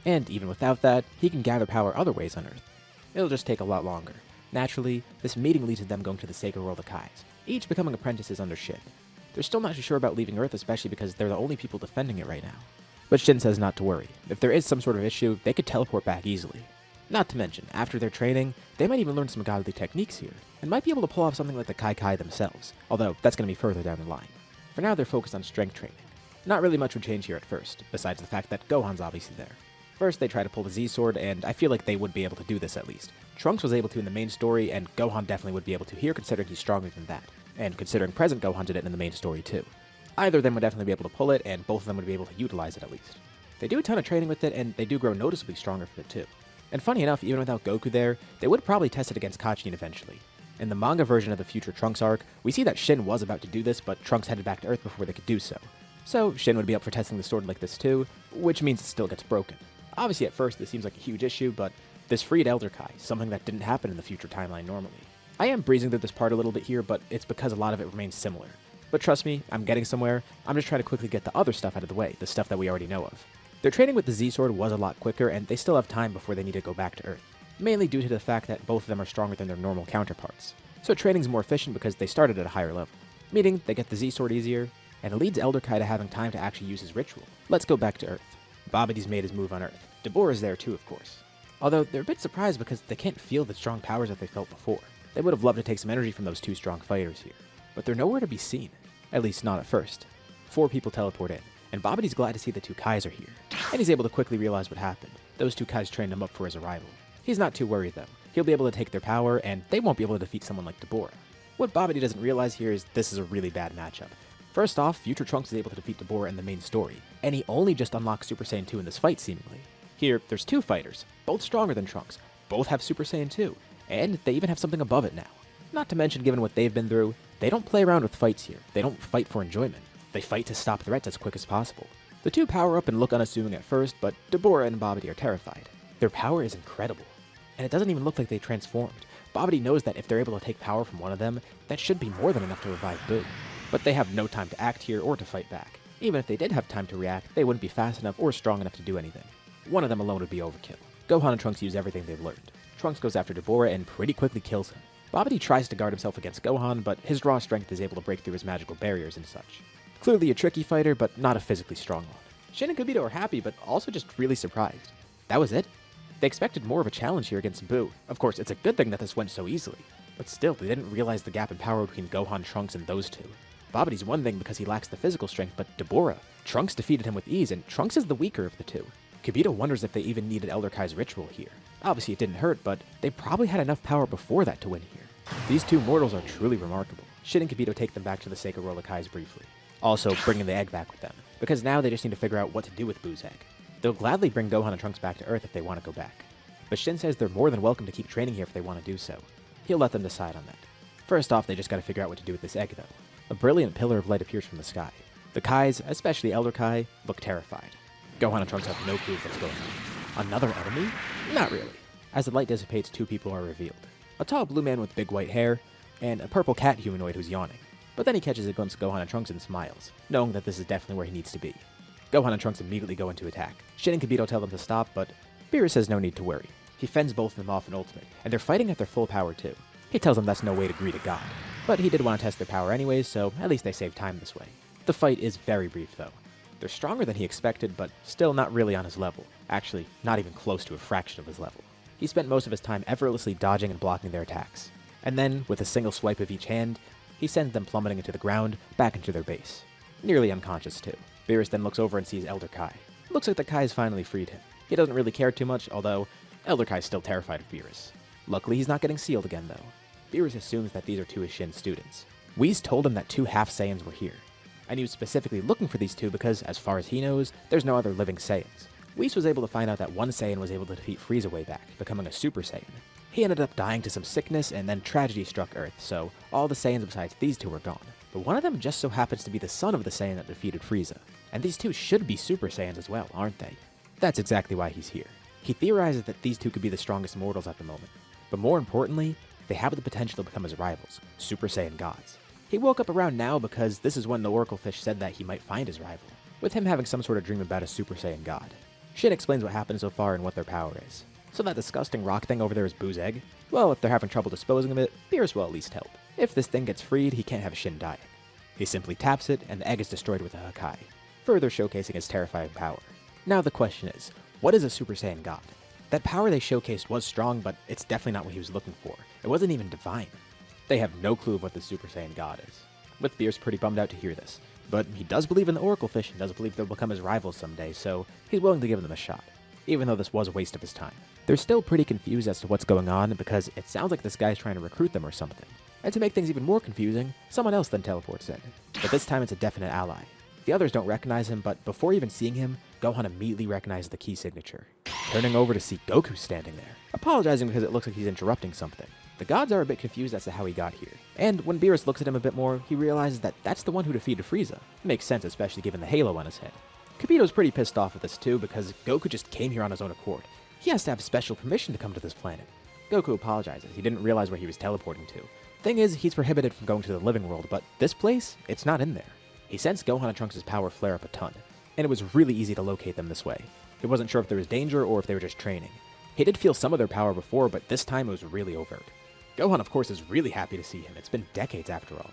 And even without that, he can gather power other ways on Earth. It'll just take a lot longer. Naturally, this meeting leads to them going to the Sacred World of Kais, each becoming apprentices under Shin. They're still not too sure about leaving Earth, especially because they're the only people defending it right now. But Shin says not to worry. If there is some sort of issue, they could teleport back easily. Not to mention, after their training, they might even learn some godly techniques here, and might be able to pull off something like the Kai Kai themselves, although that's going to be further down the line. For now, they're focused on strength training. Not really much would change here at first, besides the fact that Gohan's obviously there. First, they try to pull the Z-Sword, and I feel like they would be able to do this at least. Trunks was able to in the main story, and Gohan definitely would be able to here considering he's stronger than that, and considering present Gohan did it in the main story too. Either of them would definitely be able to pull it, and both of them would be able to utilize it at least. They do a ton of training with it, and they do grow noticeably stronger from it too. And funny enough, even without Goku there, they would probably test it against Kachin eventually. In the manga version of the future Trunks arc, we see that Shin was about to do this, but Trunks headed back to Earth before they could do so. So Shin would be up for testing the sword like this too, which means it still gets broken. Obviously at first this seems like a huge issue, but this freed Elder Kai, something that didn't happen in the future timeline normally. I am breezing through this part a little bit here, but it's because a lot of it remains similar. But trust me, I'm getting somewhere. I'm just trying to quickly get the other stuff out of the way, the stuff that we already know of. Their training with the Z-Sword was a lot quicker, and they still have time before they need to go back to Earth, mainly due to the fact that both of them are stronger than their normal counterparts. So training's more efficient because they started at a higher level, meaning they get the Z-Sword easier, and it leads Elder Kai to having time to actually use his ritual. Let's go back to Earth. Babidi's made his move on Earth. Dabura is there too, of course. Although they're a bit surprised because they can't feel the strong powers that they felt before. They would have loved to take some energy from those two strong fighters here, but they're nowhere to be seen. At least not at first. 4 people teleport in, and Babidi's glad to see the two Kais are here, and he's able to quickly realize what happened. Those two Kais trained him up for his arrival. He's not too worried though. He'll be able to take their power, and they won't be able to defeat someone like Dabura. What Babidi doesn't realize here is this is a really bad matchup. First off, future Trunks is able to defeat Dabura in the main story, and he only just unlocks Super Saiyan 2 in this fight seemingly. Here, there's 2 fighters, both stronger than Trunks, both have Super Saiyan 2, and they even have something above it now. Not to mention, given what they've been through, they don't play around with fights here. They don't fight for enjoyment. They fight to stop threats as quick as possible. The two power up and look unassuming at first, but Dabura and Babidi are terrified. Their power is incredible, and it doesn't even look like they transformed. Babidi knows that if they're able to take power from one of them, that should be more than enough to revive Buu. But they have no time to act here or to fight back. Even if they did have time to react, they wouldn't be fast enough or strong enough to do anything. One of them alone would be overkill. Gohan and Trunks use everything they've learned. Trunks goes after Dabura and pretty quickly kills him. Babidi tries to guard himself against Gohan, but his raw strength is able to break through his magical barriers and such. Clearly a tricky fighter, but not a physically strong one. Shin and Kibito are happy, but also just really surprised. That was it? They expected more of a challenge here against Buu. Of course, it's a good thing that this went so easily. But still, they didn't realize the gap in power between Gohan, Trunks, and those two. Babidi's one thing because he lacks the physical strength, but Dabura, Trunks defeated him with ease, and Trunks is the weaker of the two. Kibito wonders if they even needed Elder Kai's ritual here. Obviously it didn't hurt, but they probably had enough power before that to win here. These two mortals are truly remarkable. Shin and Kibito take them back to the Sacred World of Kais briefly. Also, bringing the egg back with them, because now they just need to figure out what to do with Buu's egg. They'll gladly bring Gohan and Trunks back to Earth if they want to go back. But Shin says they're more than welcome to keep training here if they want to do so. He'll let them decide on that. First off, they just gotta figure out what to do with this egg though. A brilliant pillar of light appears from the sky. The Kais, especially Elder Kai, look terrified. Gohan and Trunks have no clue what's going on. Another enemy? Not really. As the light dissipates, 2 people are revealed. A tall blue man with big white hair, and a purple cat humanoid who's yawning. But then he catches a glimpse of Gohan and Trunks and smiles, knowing that this is definitely where he needs to be. Gohan and Trunks immediately go into attack. Shin and Kibito tell them to stop, but Beerus says no need to worry. He fends both of them off in Ultimate, and they're fighting at their full power too. He tells them that's no way to greet a god. But he did want to test their power anyways, so at least they save time this way. The fight is very brief though. They're stronger than he expected, but still not really on his level. Actually, not even close to a fraction of his level. He spent most of his time effortlessly dodging and blocking their attacks. And then, with a single swipe of each hand, he sends them plummeting into the ground, back into their base. Nearly unconscious too. Beerus then looks over and sees Elder Kai. Looks like the Kai has finally freed him. He doesn't really care too much, although Elder Kai is still terrified of Beerus. Luckily, he's not getting sealed again though. Beerus assumes that these are two of Shin's students. Whis told him that two half Saiyans were here. And he was specifically looking for these two because, as far as he knows, there's no other living Saiyans. Whis was able to find out that one Saiyan was able to defeat Frieza way back, becoming a Super Saiyan. He ended up dying to some sickness, and then tragedy struck Earth, so all the Saiyans besides these two were gone. But one of them just so happens to be the son of the Saiyan that defeated Frieza. And these two should be Super Saiyans as well, aren't they? That's exactly why he's here. He theorizes that these two could be the strongest mortals at the moment. But more importantly, they have the potential to become his rivals, Super Saiyan gods. He woke up around now because this is when the Oracle Fish said that he might find his rival, with him having some sort of dream about a Super Saiyan god. Shin explains what happened so far and what their power is. So that disgusting rock thing over there is Buu's egg? Well, if they're having trouble disposing of it, Beerus will at least help. If this thing gets freed, he can't have Shin dying. He simply taps it, and the egg is destroyed with a Hakai, further showcasing his terrifying power. Now the question is, what is a Super Saiyan god? That power they showcased was strong, but it's definitely not what he was looking for. It wasn't even divine. They have no clue of what the Super Saiyan god is. With Beerus pretty bummed out to hear this, but he does believe in the Oracle Fish and does believe they'll become his rivals someday, so he's willing to give them a shot, even though this was a waste of his time. They're still pretty confused as to what's going on because it sounds like this guy's trying to recruit them or something. And to make things even more confusing, someone else then teleports in, but this time it's a definite ally. The others don't recognize him, but before even seeing him, Gohan immediately recognizes the key signature, turning over to see Goku standing there, apologizing because it looks like he's interrupting something. The gods are a bit confused as to how he got here, and when Beerus looks at him a bit more, he realizes that that's the one who defeated Frieza. Makes sense, especially given the halo on his head. Kibito's pretty pissed off at this too because Goku just came here on his own accord. He has to have special permission to come to this planet. Goku apologizes, he didn't realize where he was teleporting to. Thing is, he's prohibited from going to the living world, but this place, it's not in there. He sensed Gohan and Trunks' power flare up a ton, and it was really easy to locate them this way. He wasn't sure if there was danger or if they were just training. He did feel some of their power before, but this time it was really overt. Gohan, of course, is really happy to see him. It's been decades after all.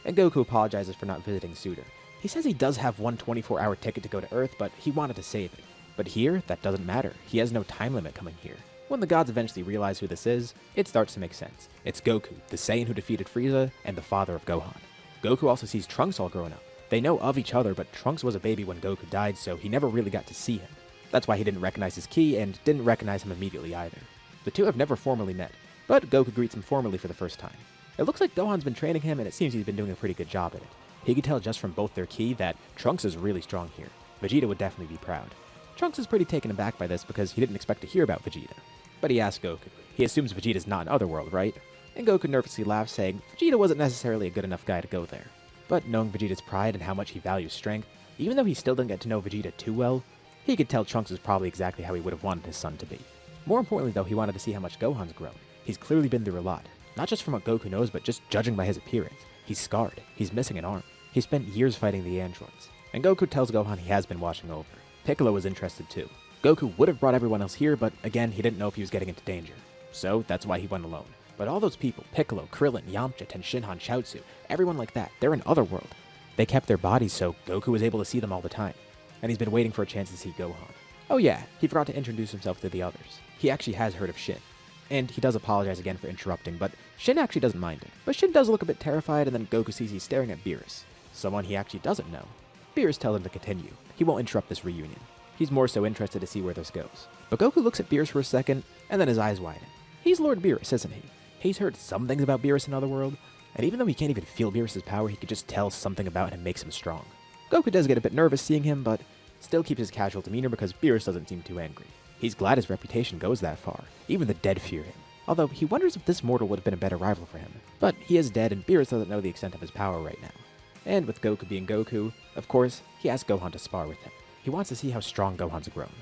And Goku apologizes for not visiting Suda. He says he does have one 24-hour ticket to go to Earth, but he wanted to save it. But here, that doesn't matter. He has no time limit coming here. When the gods eventually realize who this is, it starts to make sense. It's Goku, the Saiyan who defeated Frieza, and the father of Gohan. Goku also sees Trunks all grown up. They know of each other, but Trunks was a baby when Goku died, so he never really got to see him. That's why he didn't recognize his ki, and didn't recognize him immediately either. The two have never formally met, but Goku greets him formally for the first time. It looks like Gohan's been training him, and it seems he's been doing a pretty good job at it. He could tell just from both their ki that Trunks is really strong here. Vegeta would definitely be proud. Trunks is pretty taken aback by this because he didn't expect to hear about Vegeta. But he asks Goku. He assumes Vegeta's not in Otherworld, right? And Goku nervously laughs, saying Vegeta wasn't necessarily a good enough guy to go there. But knowing Vegeta's pride and how much he values strength, even though he still didn't get to know Vegeta too well, he could tell Trunks is probably exactly how he would have wanted his son to be. More importantly though, he wanted to see how much Gohan's grown. He's clearly been through a lot. Not just from what Goku knows, but just judging by his appearance. He's scarred. He's missing an arm. He spent years fighting the androids. And Goku tells Gohan he has been watching over. Piccolo was interested too. Goku would have brought everyone else here, but again, he didn't know if he was getting into danger. So that's why he went alone. But all those people, Piccolo, Krillin, Yamcha, Tenshinhan, Chaozu, everyone like that, they're in Otherworld. They kept their bodies so Goku was able to see them all the time. And he's been waiting for a chance to see Gohan. Oh yeah, he forgot to introduce himself to the others. He actually has heard of Shin. And he does apologize again for interrupting, but Shin actually doesn't mind it. But Shin does look a bit terrified, and then Goku sees he's staring at Beerus, someone he actually doesn't know. Beerus tells him to continue. He won't interrupt this reunion. He's more so interested to see where this goes. But Goku looks at Beerus for a second, and then his eyes widen. He's Lord Beerus, isn't he? He's heard some things about Beerus in Otherworld, and even though he can't even feel Beerus' power, he could just tell something about him makes him strong. Goku does get a bit nervous seeing him, but still keeps his casual demeanor because Beerus doesn't seem too angry. He's glad his reputation goes that far. Even the dead fear him. Although he wonders if this mortal would have been a better rival for him. But he is dead, and Beerus doesn't know the extent of his power right now. And with Goku being Goku, of course, he asks Gohan to spar with him. He wants to see how strong Gohan's grown.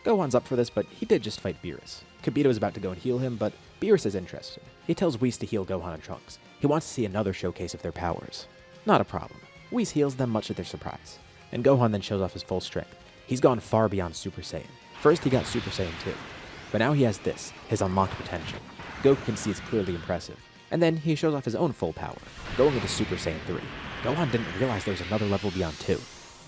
Gohan's up for this, but he did just fight Beerus. Kibito is about to go and heal him, but Beerus is interested. He tells Whis to heal Gohan and Trunks. He wants to see another showcase of their powers. Not a problem. Whis heals them much to their surprise. And Gohan then shows off his full strength. He's gone far beyond Super Saiyan. First he got Super Saiyan 2. But now he has this, his unlocked potential. Goku can see it's clearly impressive. And then he shows off his own full power, going into Super Saiyan 3. Gohan didn't realize there was another level beyond 2.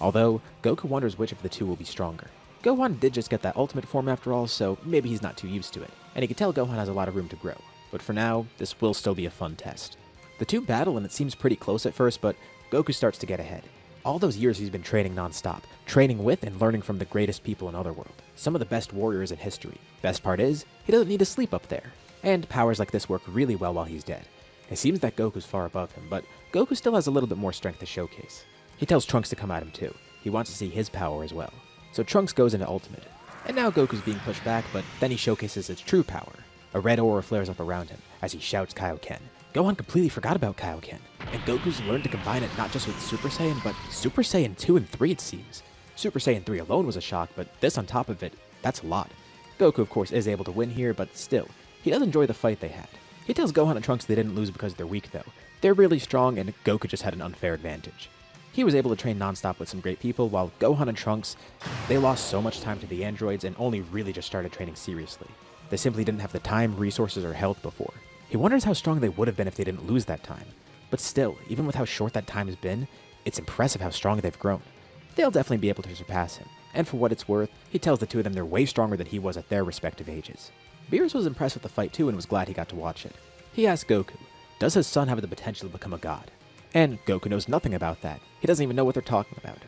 Although, Goku wonders which of the two will be stronger. Gohan did just get that ultimate form after all, so maybe he's not too used to it, and he can tell Gohan has a lot of room to grow. But for now, this will still be a fun test. The two battle and it seems pretty close at first, but Goku starts to get ahead. All those years he's been training non-stop, training with and learning from the greatest people in Otherworld, some of the best warriors in history. Best part is, he doesn't need to sleep up there. And powers like this work really well while he's dead. It seems that Goku's far above him, but Goku still has a little bit more strength to showcase. He tells Trunks to come at him too. He wants to see his power as well. So Trunks goes into Ultimate. And now Goku's being pushed back, but then he showcases his true power. A red aura flares up around him as he shouts Kaioken. Gohan completely forgot about Kaioken, and Goku's learned to combine it not just with Super Saiyan, but Super Saiyan 2 and 3 it seems. Super Saiyan 3 alone was a shock, but this on top of it, that's a lot. Goku of course is able to win here, but still, he does enjoy the fight they had. He tells Gohan and Trunks they didn't lose because they're weak though. They're really strong and Goku just had an unfair advantage. He was able to train non-stop with some great people, while Gohan and Trunks, they lost so much time to the androids and only really just started training seriously. They simply didn't have the time, resources, or health before. He wonders how strong they would have been if they didn't lose that time. But still, even with how short that time has been, it's impressive how strong they've grown. They'll definitely be able to surpass him. And for what it's worth, he tells the two of them they're way stronger than he was at their respective ages. Beerus was impressed with the fight too and was glad he got to watch it. He asks Goku, does his son have the potential to become a god? And Goku knows nothing about that. He doesn't even know what they're talking about.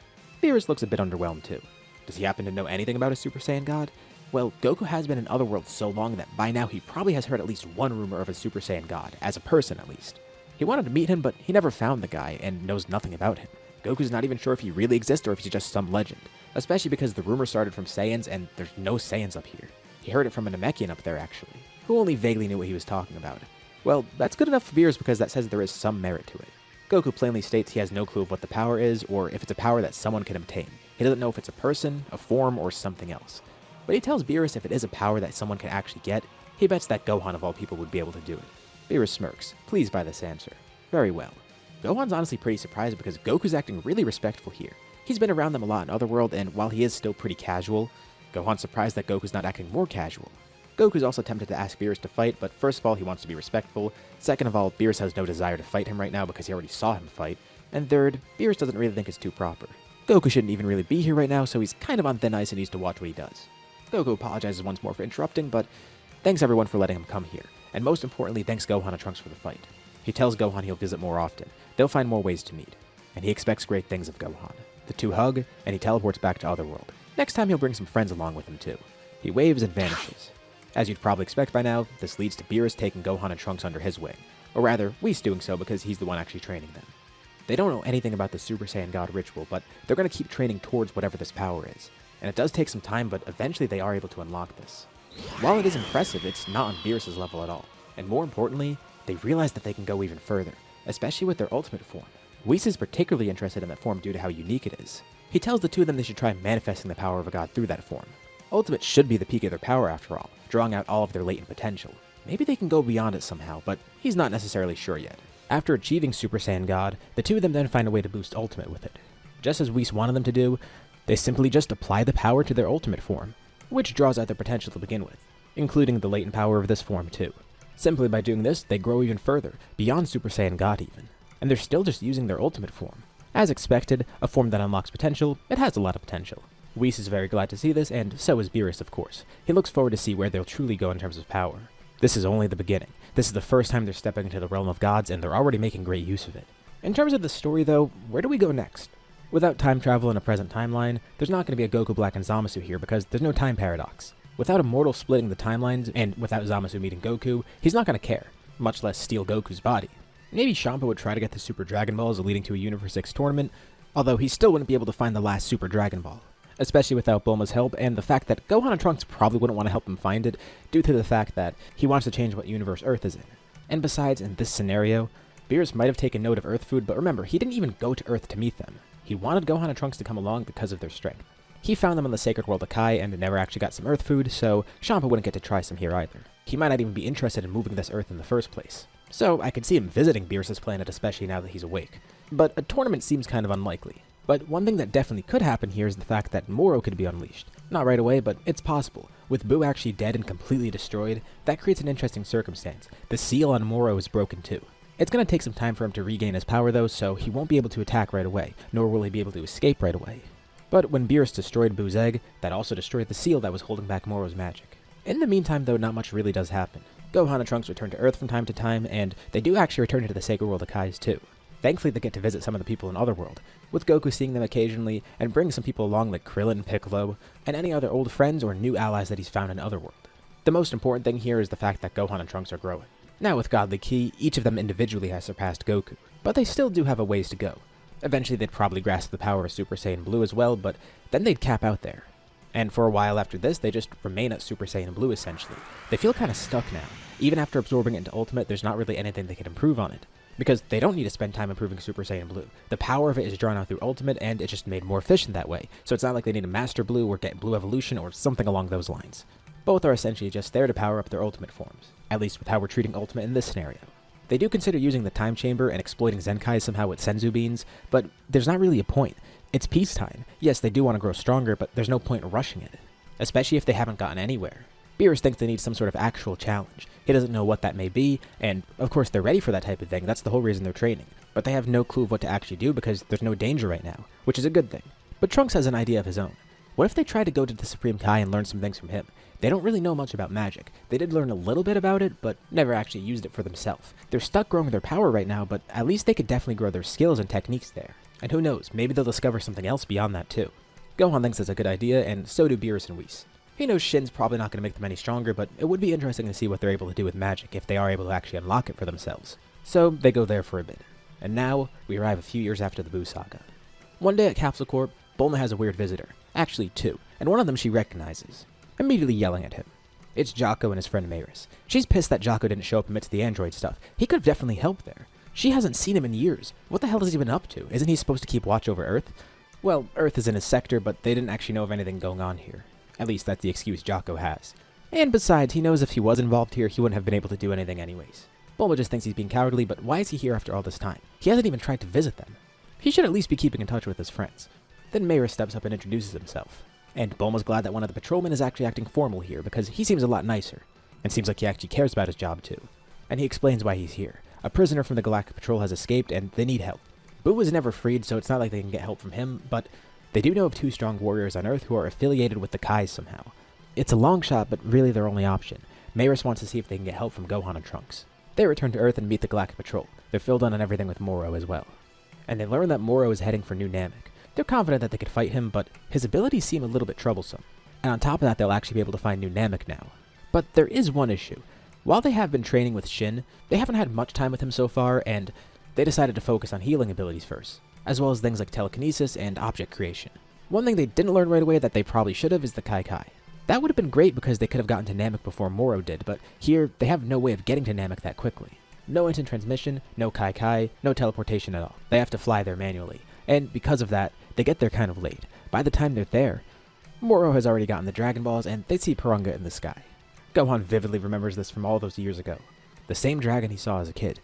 Beerus looks a bit underwhelmed too. Does he happen to know anything about a Super Saiyan god? Well, Goku has been in Otherworld so long that by now he probably has heard at least one rumor of a Super Saiyan god, as a person at least. He wanted to meet him, but he never found the guy and knows nothing about him. Goku's not even sure if he really exists or if he's just some legend, especially because the rumor started from Saiyans and there's no Saiyans up here. He heard it from a Namekian up there actually, who only vaguely knew what he was talking about. Well, that's good enough for Beerus because that says there is some merit to it. Goku plainly states he has no clue of what the power is or if it's a power that someone can obtain. He doesn't know if it's a person, a form, or something else. But he tells Beerus if it is a power that someone can actually get, he bets that Gohan of all people would be able to do it. Beerus smirks, pleased by this answer. Very well. Gohan's honestly pretty surprised because Goku's acting really respectful here. He's been around them a lot in Otherworld, and while he is still pretty casual, Gohan's surprised that Goku's not acting more casual. Goku's also tempted to ask Beerus to fight, but first of all, he wants to be respectful. Second of all, Beerus has no desire to fight him right now because he already saw him fight. And third, Beerus doesn't really think it's too proper. Goku shouldn't even really be here right now, so he's kind of on thin ice and needs to watch what he does. Goku apologizes once more for interrupting, but thanks everyone for letting him come here. And most importantly, thanks Gohan and Trunks for the fight. He tells Gohan he'll visit more often. They'll find more ways to meet. And he expects great things of Gohan. The two hug, and he teleports back to Otherworld. Next time he'll bring some friends along with him too. He waves and vanishes. As you'd probably expect by now, this leads to Beerus taking Gohan and Trunks under his wing. Or rather, Whis doing so because he's the one actually training them. They don't know anything about the Super Saiyan God ritual, but they're going to keep training towards whatever this power is. And it does take some time, but eventually they are able to unlock this. While it is impressive, it's not on Beerus' level at all. And more importantly, they realize that they can go even further, especially with their ultimate form. Whis is particularly interested in that form due to how unique it is. He tells the two of them they should try manifesting the power of a god through that form. Ultimate should be the peak of their power after all, drawing out all of their latent potential. Maybe they can go beyond it somehow, but he's not necessarily sure yet. After achieving Super Saiyan God, the two of them then find a way to boost Ultimate with it. Just as Whis wanted them to do, they simply just apply the power to their Ultimate form, which draws out their potential to begin with, including the latent power of this form too. Simply by doing this, they grow even further, beyond Super Saiyan God even, and they're still just using their Ultimate form. As expected, a form that unlocks potential, it has a lot of potential. Whis is very glad to see this, and so is Beerus of course. He looks forward to see where they'll truly go in terms of power. This is only the beginning. This is the first time they're stepping into the realm of gods, and they're already making great use of it. In terms of the story though, where do we go next? Without time travel in a present timeline, there's not going to be a Goku Black and Zamasu here because there's no time paradox. Without a mortal splitting the timelines, and without Zamasu meeting Goku, he's not going to care, much less steal Goku's body. Maybe Champa would try to get the Super Dragon Balls leading to a Universe X tournament, although he still wouldn't be able to find the last Super Dragon Ball. Especially without Bulma's help, and the fact that Gohan and Trunks probably wouldn't want to help him find it, due to the fact that he wants to change what universe Earth is in. And besides, in this scenario, Beerus might have taken note of Earth food, but remember, he didn't even go to Earth to meet them. He wanted Gohan and Trunks to come along because of their strength. He found them on the Sacred World of Kai and never actually got some Earth food, so Champa wouldn't get to try some here either. He might not even be interested in moving this Earth in the first place. So I could see him visiting Beerus' planet, especially now that he's awake. But a tournament seems kind of unlikely. But one thing that definitely could happen here is the fact that Moro could be unleashed. Not right away, but it's possible. With Boo actually dead and completely destroyed, that creates an interesting circumstance. The seal on Moro is broken too. It's going to take some time for him to regain his power though, so he won't be able to attack right away, nor will he be able to escape right away. But when Beerus destroyed Boo's egg, that also destroyed the seal that was holding back Moro's magic. In the meantime though, not much really does happen. Gohan and Trunks return to Earth from time to time, and they do actually return to the Sacred World of Kais too. Thankfully they get to visit some of the people in Otherworld, with Goku seeing them occasionally, and bring some people along like Krillin, Piccolo, and any other old friends or new allies that he's found in Otherworld. The most important thing here is the fact that Gohan and Trunks are growing. Now with Godly Ki, each of them individually has surpassed Goku, but they still do have a ways to go. Eventually they'd probably grasp the power of Super Saiyan Blue as well, but then they'd cap out there. And for a while after this, they just remain at Super Saiyan Blue essentially. They feel kinda stuck now. Even after absorbing it into Ultimate, there's not really anything they can improve on it. Because they don't need to spend time improving Super Saiyan Blue. The power of it is drawn out through Ultimate, and it's just made more efficient that way, so it's not like they need to Master Blue or get Blue Evolution or something along those lines. Both are essentially just there to power up their Ultimate forms, at least with how we're treating Ultimate in this scenario. They do consider using the Time Chamber and exploiting Zenkai somehow with Senzu Beans, but there's not really a point. It's peacetime. Yes, they do want to grow stronger, but there's no point rushing it, especially if they haven't gotten anywhere. Beerus thinks they need some sort of actual challenge. He doesn't know what that may be, and of course they're ready for that type of thing, that's the whole reason they're training. But they have no clue of what to actually do because there's no danger right now, which is a good thing. But Trunks has an idea of his own. What if they try to go to the Supreme Kai and learn some things from him? They don't really know much about magic. They did learn a little bit about it, but never actually used it for themselves. They're stuck growing their power right now, but at least they could definitely grow their skills and techniques there. And who knows, maybe they'll discover something else beyond that too. Gohan thinks it's a good idea, and so do Beerus and Whis. He knows Shin's probably not going to make them any stronger, but it would be interesting to see what they're able to do with magic if they are able to actually unlock it for themselves. So they go there for a bit. And now, we arrive a few years after the Buu saga. One day at Capsule Corp, Bulma has a weird visitor. Actually, two, and one of them she recognizes, immediately yelling at him. It's Jocko and his friend Maris. She's pissed that Jocko didn't show up amidst the android stuff. He could have definitely helped there. She hasn't seen him in years. What the hell has he been up to? Isn't he supposed to keep watch over Earth? Well, Earth is in his sector, but they didn't actually know of anything going on here. At least that's the excuse Jocko has. And besides, he knows if he was involved here, he wouldn't have been able to do anything anyways. Bulma just thinks he's being cowardly, but why is he here after all this time? He hasn't even tried to visit them. He should at least be keeping in touch with his friends. Then Maris steps up and introduces himself. And Bulma's glad that one of the patrolmen is actually acting formal here, because he seems a lot nicer. And seems like he actually cares about his job too. And he explains why he's here. A prisoner from the Galactic Patrol has escaped, and they need help. Buu was never freed, so it's not like they can get help from him, but they do know of two strong warriors on Earth who are affiliated with the Kais somehow. It's a long shot, but really their only option. Maris wants to see if they can get help from Gohan and Trunks. They return to Earth and meet the Galactic Patrol. They're filled in on everything with Moro as well. And they learn that Moro is heading for New Namek. They're confident that they could fight him, but his abilities seem a little bit troublesome. And on top of that, they'll actually be able to find New Namek now. But there is one issue. While they have been training with Shin, they haven't had much time with him so far, and they decided to focus on healing abilities first, as well as things like telekinesis and object creation. One thing they didn't learn right away that they probably should have is the Kai Kai. That would have been great because they could have gotten to Namek before Moro did, but here, they have no way of getting to Namek that quickly. No instant transmission, no Kai Kai, no teleportation at all. They have to fly there manually. And because of that, they get there kind of late. By the time they're there, Moro has already gotten the Dragon Balls and they see Porunga in the sky. Gohan vividly remembers this from all those years ago. The same dragon he saw as a kid.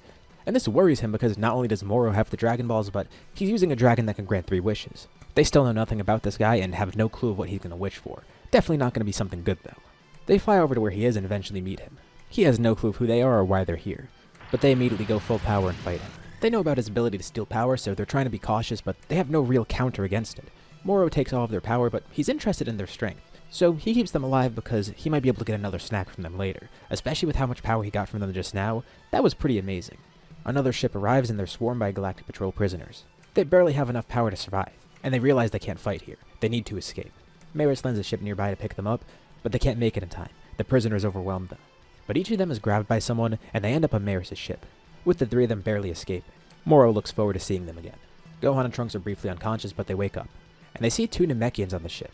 And this worries him because not only does Moro have the Dragon Balls, but he's using a dragon that can grant 3 wishes. They still know nothing about this guy and have no clue of what he's going to wish for. Definitely not going to be something good though. They fly over to where he is and eventually meet him. He has no clue of who they are or why they're here. But they immediately go full power and fight him. They know about his ability to steal power, so they're trying to be cautious, but they have no real counter against it. Moro takes all of their power, but he's interested in their strength. So he keeps them alive because he might be able to get another snack from them later. Especially with how much power he got from them just now, that was pretty amazing. Another ship arrives and they're swarmed by Galactic Patrol prisoners. They barely have enough power to survive, and they realize they can't fight here. They need to escape. Maris lands a ship nearby to pick them up, but they can't make it in time. The prisoners overwhelm them. But each of them is grabbed by someone, and they end up on Maris' ship, with the 3 of them barely escaping. Moro looks forward to seeing them again. Gohan and Trunks are briefly unconscious, but they wake up, and they see 2 Namekians on the ship.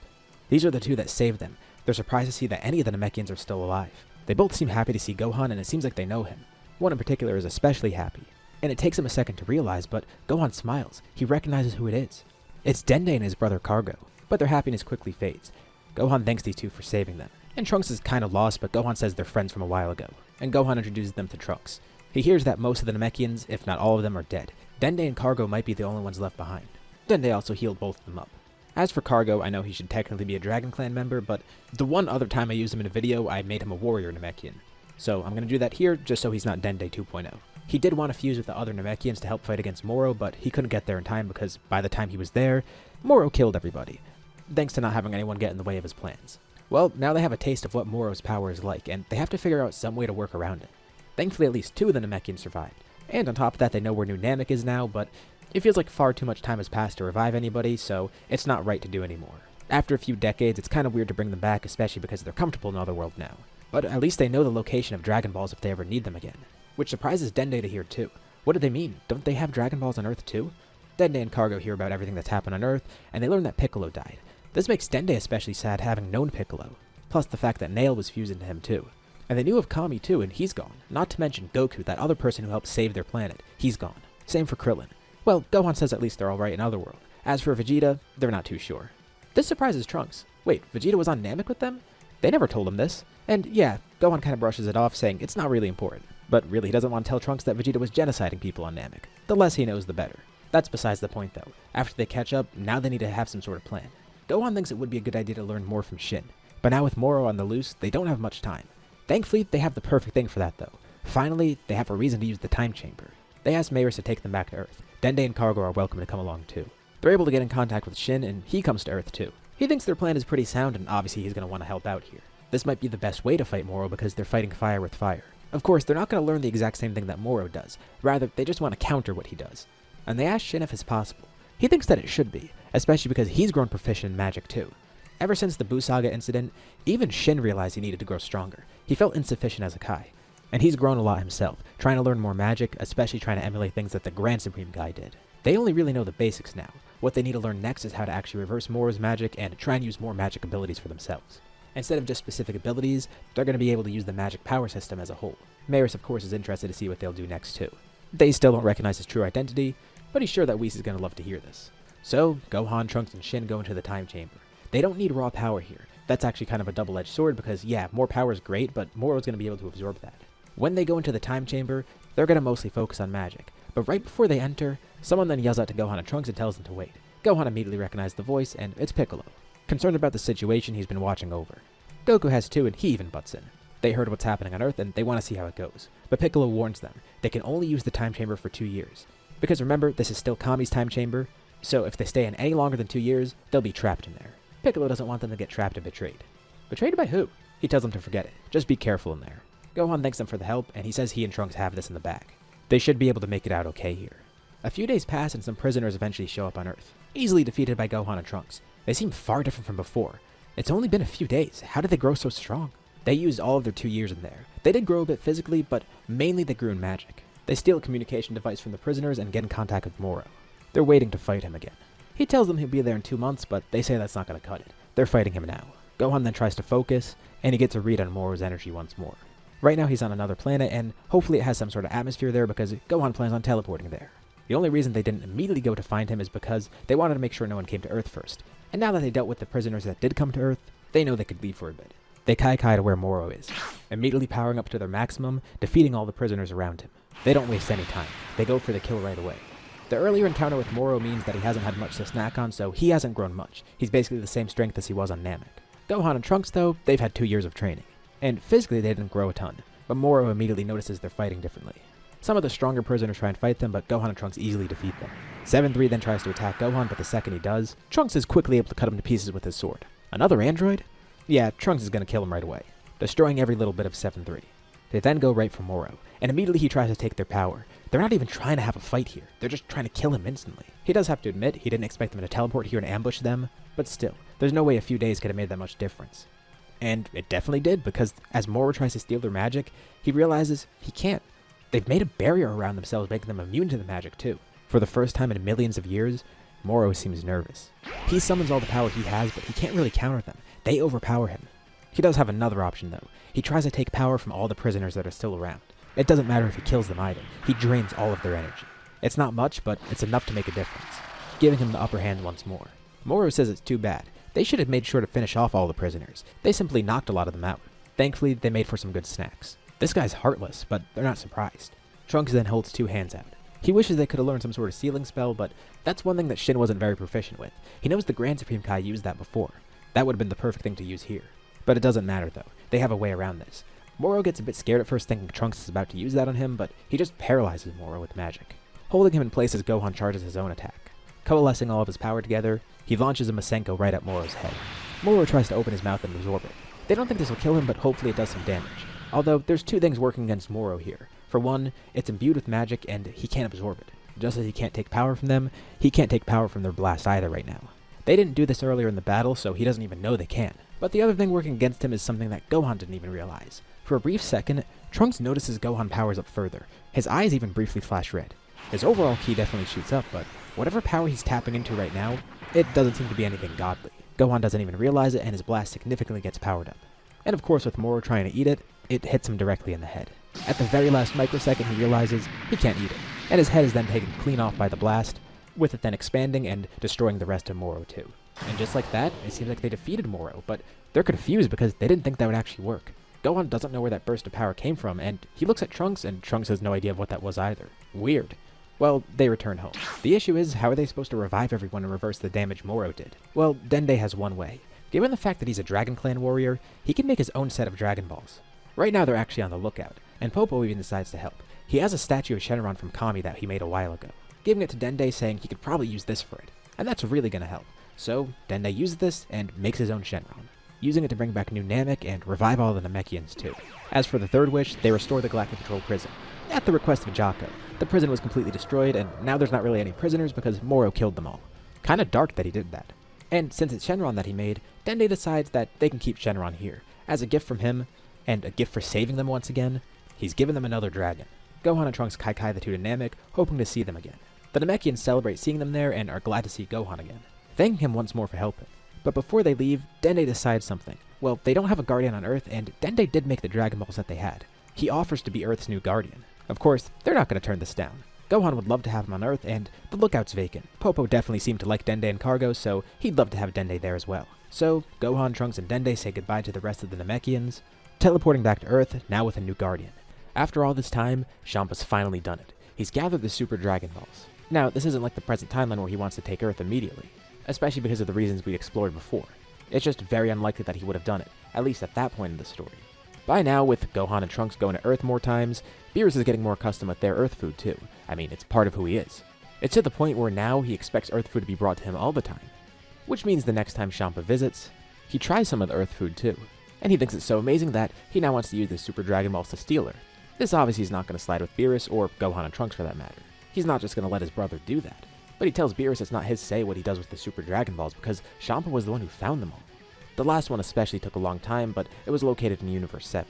These are the 2 that saved them. They're surprised to see that any of the Namekians are still alive. They both seem happy to see Gohan, and it seems like they know him. One in particular is especially happy, and it takes him a second to realize, but Gohan smiles. He recognizes who it is. It's Dende and his brother Cargo, but their happiness quickly fades. Gohan thanks these 2 for saving them, and Trunks is kinda lost, but Gohan says they're friends from a while ago, and Gohan introduces them to Trunks. He hears that most of the Namekians, if not all of them, are dead. Dende and Cargo might be the only ones left behind. Dende also healed both of them up. As for Cargo, I know he should technically be a Dragon Clan member, but the one other time I used him in a video, I made him a warrior Namekian. So I'm going to do that here, just so he's not Dende 2.0. He did want to fuse with the other Namekians to help fight against Moro, but he couldn't get there in time because by the time he was there, Moro killed everybody, thanks to not having anyone get in the way of his plans. Well, now they have a taste of what Moro's power is like, and they have to figure out some way to work around it. Thankfully, at least 2 of the Namekians survived. And on top of that, they know where New Namek is now, but it feels like far too much time has passed to revive anybody, so it's not right to do anymore. After a few decades, it's kind of weird to bring them back, especially because they're comfortable in Otherworld now. But at least they know the location of Dragon Balls if they ever need them again. Which surprises Dende to hear too. What do they mean? Don't they have Dragon Balls on Earth too? Dende and Cargo hear about everything that's happened on Earth, and they learn that Piccolo died. This makes Dende especially sad having known Piccolo, plus the fact that Nail was fused into him too. And they knew of Kami too, and he's gone. Not to mention Goku, that other person who helped save their planet. He's gone. Same for Krillin. Well, Gohan says at least they're alright in Otherworld. As for Vegeta, they're not too sure. This surprises Trunks. Wait, Vegeta was on Namek with them? They never told him this. And yeah, Gohan kind of brushes it off, saying it's not really important. But really, he doesn't want to tell Trunks that Vegeta was genociding people on Namek. The less he knows, the better. That's besides the point though. After they catch up, now they need to have some sort of plan. Gohan thinks it would be a good idea to learn more from Shin. But now with Moro on the loose, they don't have much time. Thankfully, they have the perfect thing for that though. Finally, they have a reason to use the time chamber. They ask Mayris to take them back to Earth. Dende and Cargo are welcome to come along too. They're able to get in contact with Shin, and he comes to Earth too. He thinks their plan is pretty sound, and obviously he's going to want to help out here. This might be the best way to fight Moro because they're fighting fire with fire. Of course, they're not going to learn the exact same thing that Moro does. Rather, they just want to counter what he does. And they ask Shin if it's possible. He thinks that it should be, especially because he's grown proficient in magic too. Ever since the Buu Saga incident, even Shin realized he needed to grow stronger. He felt insufficient as a Kai. And he's grown a lot himself, trying to learn more magic, especially trying to emulate things that the Grand Supreme guy did. They only really know the basics now. What they need to learn next is how to actually reverse Moro's magic and try and use more magic abilities for themselves. Instead of just specific abilities, they're going to be able to use the magic power system as a whole. Mayris of course is interested to see what they'll do next too. They still don't recognize his true identity, but he's sure that Whis is going to love to hear this. So, Gohan, Trunks, and Shin go into the time chamber. They don't need raw power here. That's actually kind of a double-edged sword because yeah, more power is great, but Moro's going to be able to absorb that. When they go into the time chamber, they're going to mostly focus on magic. But right before they enter, someone then yells out to Gohan and Trunks and tells them to wait. Gohan immediately recognizes the voice, and it's Piccolo. Concerned about the situation, he's been watching over. Goku has too, and he even butts in. They heard what's happening on Earth, and they want to see how it goes. But Piccolo warns them, they can only use the time chamber for 2 years. Because remember, this is still Kami's time chamber, so if they stay in any longer than 2 years, they'll be trapped in there. Piccolo doesn't want them to get trapped and betrayed. Betrayed by who? He tells them to forget it. Just be careful in there. Gohan thanks them for the help, and he says he and Trunks have this in the bag. They should be able to make it out okay here. A few days pass and some prisoners eventually show up on Earth, easily defeated by Gohan and Trunks. They seem far different from before. It's only been a few days. How did they grow so strong? They used all of their 2 years in there. They did grow a bit physically, but mainly they grew in magic. They steal a communication device from the prisoners and get in contact with Moro. They're waiting to fight him again. He tells them he'll be there in 2 months, but they say that's not going to cut it. They're fighting him now. Gohan then tries to focus, and he gets a read on Moro's energy once more. Right now he's on another planet, and hopefully it has some sort of atmosphere there because Gohan plans on teleporting there. The only reason they didn't immediately go to find him is because they wanted to make sure no one came to Earth first. And now that they dealt with the prisoners that did come to Earth, they know they could leave for a bit. They Kai to where Moro is, immediately powering up to their maximum, defeating all the prisoners around him. They don't waste any time. They go for the kill right away. The earlier encounter with Moro means that he hasn't had much to snack on, so he hasn't grown much. He's basically the same strength as he was on Namek. Gohan and Trunks, though, they've had 2 years of training. And physically they didn't grow a ton, but Moro immediately notices they're fighting differently. Some of the stronger prisoners try and fight them, but Gohan and Trunks easily defeat them. 7-3 then tries to attack Gohan, but the second he does, Trunks is quickly able to cut him to pieces with his sword. Another android? Yeah, Trunks is going to kill him right away, destroying every little bit of 7-3. They then go right for Moro, and immediately he tries to take their power. They're not even trying to have a fight here, they're just trying to kill him instantly. He does have to admit he didn't expect them to teleport here and ambush them, but still, there's no way a few days could have made that much difference. And it definitely did, because as Moro tries to steal their magic, he realizes he can't. They've made a barrier around themselves, making them immune to the magic too. For the first time in millions of years, Moro seems nervous. He summons all the power he has, but he can't really counter them. They overpower him. He does have another option though. He tries to take power from all the prisoners that are still around. It doesn't matter if he kills them either. He drains all of their energy. It's not much, but it's enough to make a difference, giving him the upper hand once more. Moro says it's too bad. They should have made sure to finish off all the prisoners. They simply knocked a lot of them out. Thankfully, they made for some good snacks. This guy's heartless, but they're not surprised. Trunks then holds 2 hands out. He wishes they could have learned some sort of sealing spell, but that's one thing that Shin wasn't very proficient with. He knows the Grand Supreme Kai used that before. That would have been the perfect thing to use here. But it doesn't matter though, they have a way around this. Moro gets a bit scared at first thinking Trunks is about to use that on him, but he just paralyzes Moro with magic. Holding him in place as Gohan charges his own attack. Coalescing all of his power together, he launches a Masenko right at Moro's head. Moro tries to open his mouth and absorb it. They don't think this will kill him, but hopefully it does some damage. Although, there's two things working against Moro here. For one, it's imbued with magic and he can't absorb it. Just as he can't take power from them, he can't take power from their blast either right now. They didn't do this earlier in the battle, so he doesn't even know they can. But the other thing working against him is something that Gohan didn't even realize. For a brief second, Trunks notices Gohan powers up further. His eyes even briefly flash red. His overall ki definitely shoots up, but whatever power he's tapping into right now, it doesn't seem to be anything godly. Gohan doesn't even realize it, and his blast significantly gets powered up. And of course, with Moro trying to eat it, it hits him directly in the head. At the very last microsecond, he realizes he can't eat it, and his head is then taken clean off by the blast, with it then expanding and destroying the rest of Moro too. And just like that, it seems like they defeated Moro, but they're confused because they didn't think that would actually work. Gohan doesn't know where that burst of power came from, and he looks at Trunks, and Trunks has no idea of what that was either. Weird. Well, they return home. The issue is, how are they supposed to revive everyone and reverse the damage Moro did? Well, Dende has one way. Given the fact that he's a Dragon Clan warrior, he can make his own set of Dragon Balls. Right now they're actually on the lookout, and Popo even decides to help. He has a statue of Shenron from Kami that he made a while ago, giving it to Dende saying he could probably use this for it, and that's really gonna help. So, Dende uses this and makes his own Shenron, using it to bring back new Namek and revive all the Namekians too. As for the third wish, they restore the Galactic Patrol prison, at the request of Jaco. The prison was completely destroyed, and now there's not really any prisoners because Moro killed them all. Kinda dark that he did that. And since it's Shenron that he made, Dende decides that they can keep Shenron here. As a gift from him, and a gift for saving them once again, he's given them another dragon. Gohan and Trunks kai the two to Namek, hoping to see them again. The Namekians celebrate seeing them there and are glad to see Gohan again, thanking him once more for helping. But before they leave, Dende decides something. Well, they don't have a guardian on Earth, and Dende did make the Dragon Balls that they had. He offers to be Earth's new guardian. Of course, they're not going to turn this down. Gohan would love to have him on Earth, and the lookout's vacant. Popo definitely seemed to like Dende and Cargo, so he'd love to have Dende there as well. So, Gohan, Trunks, and Dende say goodbye to the rest of the Namekians, teleporting back to Earth, now with a new guardian. After all this time, Champa's finally done it. He's gathered the Super Dragon Balls. Now, this isn't like the present timeline where he wants to take Earth immediately, especially because of the reasons we explored before. It's just very unlikely that he would have done it, at least at that point in the story. By now, with Gohan and Trunks going to Earth more times, Beerus is getting more accustomed with their Earth food too. I mean, it's part of who he is. It's to the point where now he expects Earth food to be brought to him all the time. Which means the next time Champa visits, he tries some of the Earth food too. And he thinks it's so amazing that he now wants to use the Super Dragon Balls to steal her. This obviously is not going to slide with Beerus, or Gohan and Trunks for that matter. He's not just going to let his brother do that. But he tells Beerus it's not his say what he does with the Super Dragon Balls because Champa was the one who found them all. The last one especially took a long time, but it was located in Universe 7.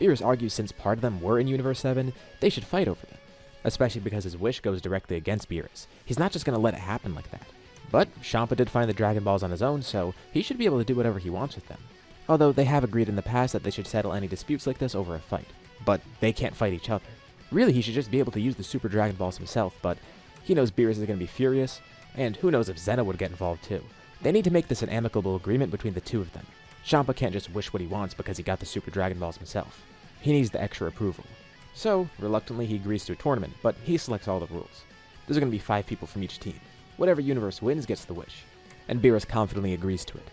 Beerus argues since part of them were in Universe 7, they should fight over them. Especially because his wish goes directly against Beerus. He's not just going to let it happen like that. But Champa did find the Dragon Balls on his own, so he should be able to do whatever he wants with them. Although they have agreed in the past that they should settle any disputes like this over a fight. But they can't fight each other. Really, he should just be able to use the Super Dragon Balls himself, but he knows Beerus is going to be furious, and who knows if Zeno would get involved too. They need to make this an amicable agreement between the two of them. Champa can't just wish what he wants because he got the Super Dragon Balls himself. He needs the extra approval. So, reluctantly, he agrees to a tournament, but he selects all the rules. There's going to be 5 people from each team. Whatever universe wins gets the wish, and Beerus confidently agrees to it.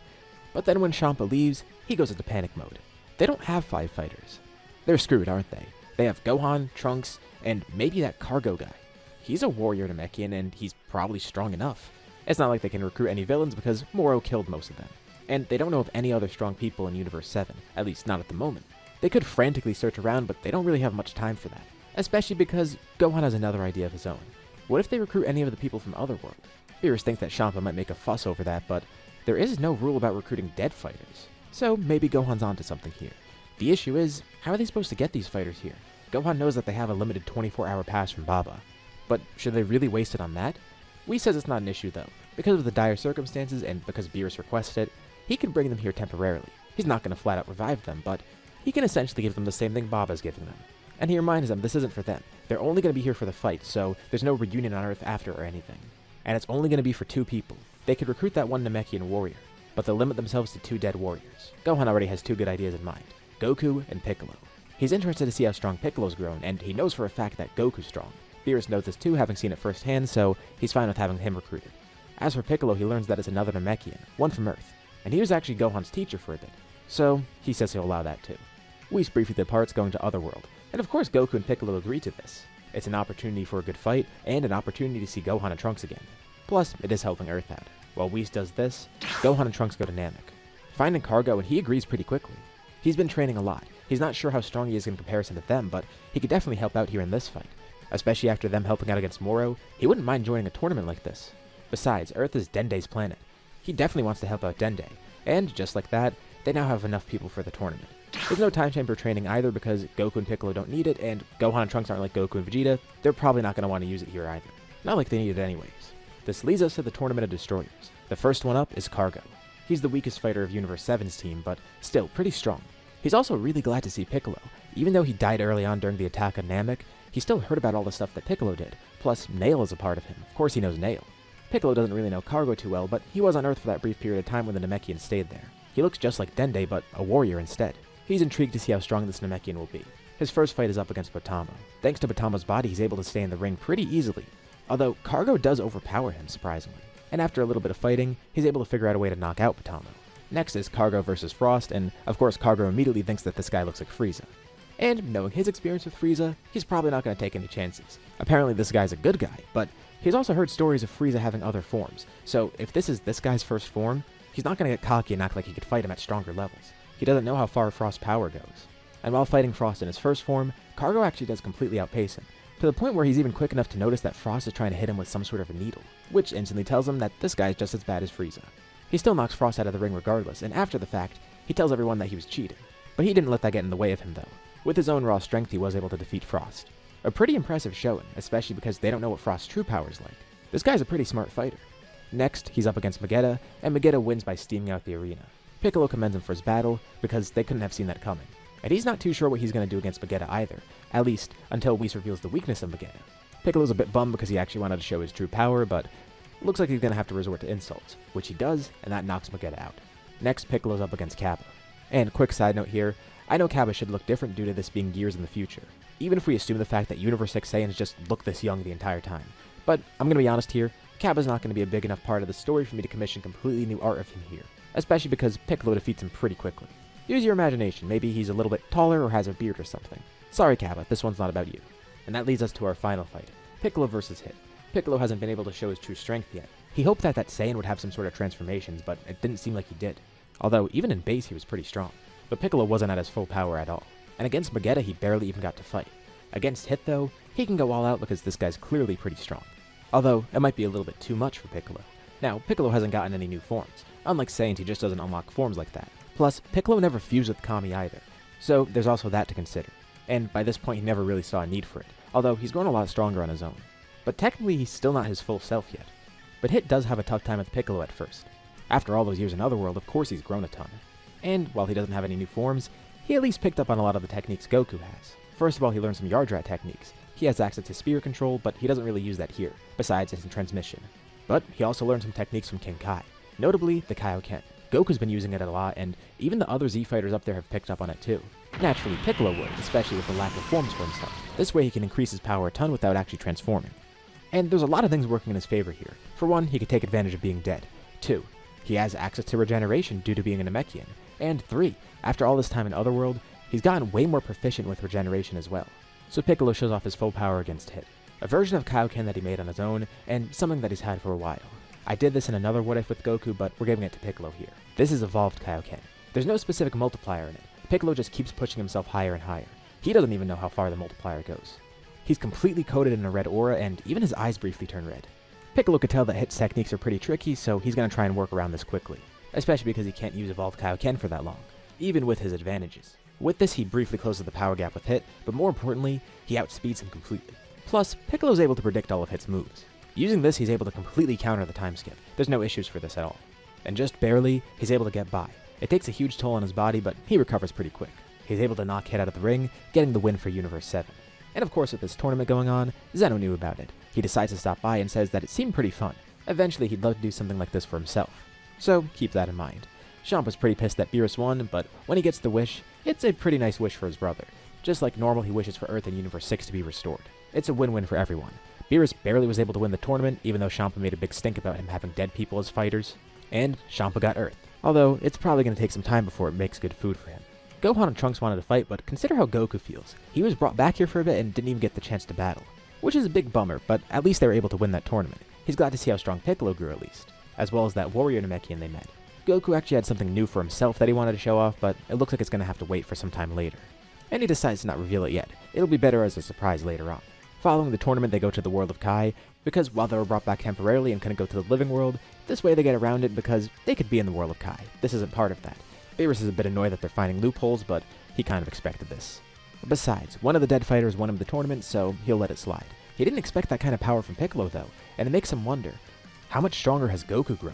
But then when Champa leaves, he goes into panic mode. They don't have 5 fighters. They're screwed, aren't they? They have Gohan, Trunks, and maybe that Cargo guy. He's a warrior Namekian, and he's probably strong enough. It's not like they can recruit any villains because Moro killed most of them. And they don't know of any other strong people in Universe 7, at least not at the moment. They could frantically search around, but they don't really have much time for that. Especially because Gohan has another idea of his own. What if they recruit any of the people from Otherworld? Beerus thinks that Champa might make a fuss over that, but there is no rule about recruiting dead fighters. So maybe Gohan's onto something here. The issue is, how are they supposed to get these fighters here? Gohan knows that they have a limited 24-hour pass from Baba. But should they really waste it on that? Whis says it's not an issue though. Because of the dire circumstances and because Beerus requested it, he can bring them here temporarily. He's not going to flat out revive them, but he can essentially give them the same thing Baba's giving them. And he reminds them this isn't for them. They're only going to be here for the fight, so there's no reunion on Earth after or anything. And it's only going to be for 2 people. They could recruit that one Namekian warrior, but they'll limit themselves to 2 dead warriors. Gohan already has 2 good ideas in mind, Goku and Piccolo. He's interested to see how strong Piccolo's grown, and he knows for a fact that Goku's strong, Beerus knows this too, having seen it firsthand, so he's fine with having him recruited. As for Piccolo, he learns that it's another Namekian, one from Earth, and he was actually Gohan's teacher for a bit, so he says he'll allow that too. Whis briefly departs, going to Otherworld, and of course Goku and Piccolo agree to this. It's an opportunity for a good fight, and an opportunity to see Gohan and Trunks again. Plus, it is helping Earth out. While Whis does this, Gohan and Trunks go to Namek, finding Cargo, and he agrees pretty quickly. He's been training a lot. He's not sure how strong he is in comparison to them, but he could definitely help out here in this fight. Especially after them helping out against Moro, he wouldn't mind joining a tournament like this. Besides, Earth is Dende's planet. He definitely wants to help out Dende, and just like that, they now have enough people for the tournament. There's no time chamber training either because Goku and Piccolo don't need it, and Gohan and Trunks aren't like Goku and Vegeta. They're probably not going to want to use it here either. Not like they need it anyways. This leads us to the Tournament of Destroyers. The first one up is Cargo. He's the weakest fighter of Universe 7's team, but still pretty strong. He's also really glad to see Piccolo. Even though he died early on during the attack on Namek, he still heard about all the stuff that Piccolo did. Plus, Nail is a part of him. Of course he knows Nail. Piccolo doesn't really know Cargo too well, but he was on Earth for that brief period of time when the Namekians stayed there. He looks just like Dende, but a warrior instead. He's intrigued to see how strong this Namekian will be. His first fight is up against Potamo. Thanks to Potamo's body, he's able to stay in the ring pretty easily. Although, Cargo does overpower him, surprisingly. And after a little bit of fighting, he's able to figure out a way to knock out Potamo. Next is Cargo versus Frost, and of course Cargo immediately thinks that this guy looks like Frieza. And knowing his experience with Frieza, he's probably not going to take any chances. Apparently this guy's a good guy, but he's also heard stories of Frieza having other forms, so if this is this guy's first form, he's not going to get cocky and act like he could fight him at stronger levels. He doesn't know how far Frost's power goes. And while fighting Frost in his first form, Cargo actually does completely outpace him, to the point where he's even quick enough to notice that Frost is trying to hit him with some sort of a needle, which instantly tells him that this guy's just as bad as Frieza. He still knocks Frost out of the ring regardless, and after the fact, he tells everyone that he was cheating. But he didn't let that get in the way of him though. With his own raw strength, he was able to defeat Frost. A pretty impressive showing, especially because they don't know what Frost's true power is like. This guy's a pretty smart fighter. Next, he's up against Vegeta, and Vegeta wins by steaming out the arena. Piccolo commends him for his battle, because they couldn't have seen that coming. And he's not too sure what he's going to do against Vegeta either, at least until Whis reveals the weakness of Vegeta. Piccolo's a bit bummed because he actually wanted to show his true power, but looks like he's going to have to resort to insults, which he does, and that knocks Vegeta out. Next, Piccolo's up against Cabba. And quick side note here, I know Cabba should look different due to this being years in the future, even if we assume the fact that Universe 6 Saiyans just look this young the entire time. But I'm going to be honest here, Cabba's not going to be a big enough part of the story for me to commission completely new art of him here, especially because Piccolo defeats him pretty quickly. Use your imagination, maybe he's a little bit taller or has a beard or something. Sorry Cabba, this one's not about you. And that leads us to our final fight, Piccolo versus Hit. Piccolo hasn't been able to show his true strength yet. He hoped that Saiyan would have some sort of transformations, but it didn't seem like he did. Although, even in base he was pretty strong. But Piccolo wasn't at his full power at all. And against Vegeta he barely even got to fight. Against Hit though, he can go all out because this guy's clearly pretty strong. Although, it might be a little bit too much for Piccolo. Now, Piccolo hasn't gotten any new forms. Unlike Saiyans, he just doesn't unlock forms like that. Plus, Piccolo never fused with Kami either. So, there's also that to consider. And by this point he never really saw a need for it, although he's grown a lot stronger on his own. But technically he's still not his full self yet. But Hit does have a tough time with Piccolo at first. After all those years in Otherworld, of course he's grown a ton. And while he doesn't have any new forms, he at least picked up on a lot of the techniques Goku has. First of all, he learned some Yardrat techniques. He has access to spear control, but he doesn't really use that here, besides his transmission. But he also learned some techniques from King Kai, notably the Kaioken. Goku's been using it a lot, and even the other Z fighters up there have picked up on it too. Naturally, Piccolo would, especially with the lack of forms for himself. This way he can increase his power a ton without actually transforming. And there's a lot of things working in his favor here. For one, he could take advantage of being dead. 2, he has access to regeneration due to being a Namekian. And 3, after all this time in Otherworld, he's gotten way more proficient with regeneration as well. So Piccolo shows off his full power against Hit, a version of Kaioken that he made on his own, and something that he's had for a while. I did this in another What If with Goku, but we're giving it to Piccolo here. This is evolved Kaioken. There's no specific multiplier in it. Piccolo just keeps pushing himself higher and higher. He doesn't even know how far the multiplier goes. He's completely coated in a red aura, and even his eyes briefly turn red. Piccolo could tell that Hit's techniques are pretty tricky, so he's going to try and work around this quickly, especially because he can't use evolved Kaioken for that long, even with his advantages. With this, he briefly closes the power gap with Hit, but more importantly, he outspeeds him completely. Plus, Piccolo's able to predict all of Hit's moves. Using this, he's able to completely counter the time skip. There's no issues for this at all. And just barely, he's able to get by. It takes a huge toll on his body, but he recovers pretty quick. He's able to knock Hit out of the ring, getting the win for Universe 7. And of course, with this tournament going on, Zeno knew about it. He decides to stop by and says that it seemed pretty fun. Eventually, he'd love to do something like this for himself. So, keep that in mind. Champa's pretty pissed that Beerus won, but when he gets the wish, it's a pretty nice wish for his brother. Just like normal, he wishes for Earth and Universe 6 to be restored. It's a win-win for everyone. Beerus barely was able to win the tournament, even though Champa made a big stink about him having dead people as fighters, and Champa got Earth, although it's probably going to take some time before it makes good food for him. Gohan and Trunks wanted to fight, but consider how Goku feels. He was brought back here for a bit and didn't even get the chance to battle, which is a big bummer, but at least they were able to win that tournament. He's glad to see how strong Piccolo grew at least, as well as that warrior Namekian they met. Goku actually had something new for himself that he wanted to show off, but it looks like it's going to have to wait for some time later. And he decides to not reveal it yet. It'll be better as a surprise later on. Following the tournament, they go to the world of Kai, because while they were brought back temporarily and couldn't go to the living world, this way they get around it because they could be in the world of Kai. This isn't part of that. Beerus is a bit annoyed that they're finding loopholes, but he kind of expected this. Besides, one of the dead fighters won him the tournament, so he'll let it slide. He didn't expect that kind of power from Piccolo though, and it makes him wonder, how much stronger has Goku grown?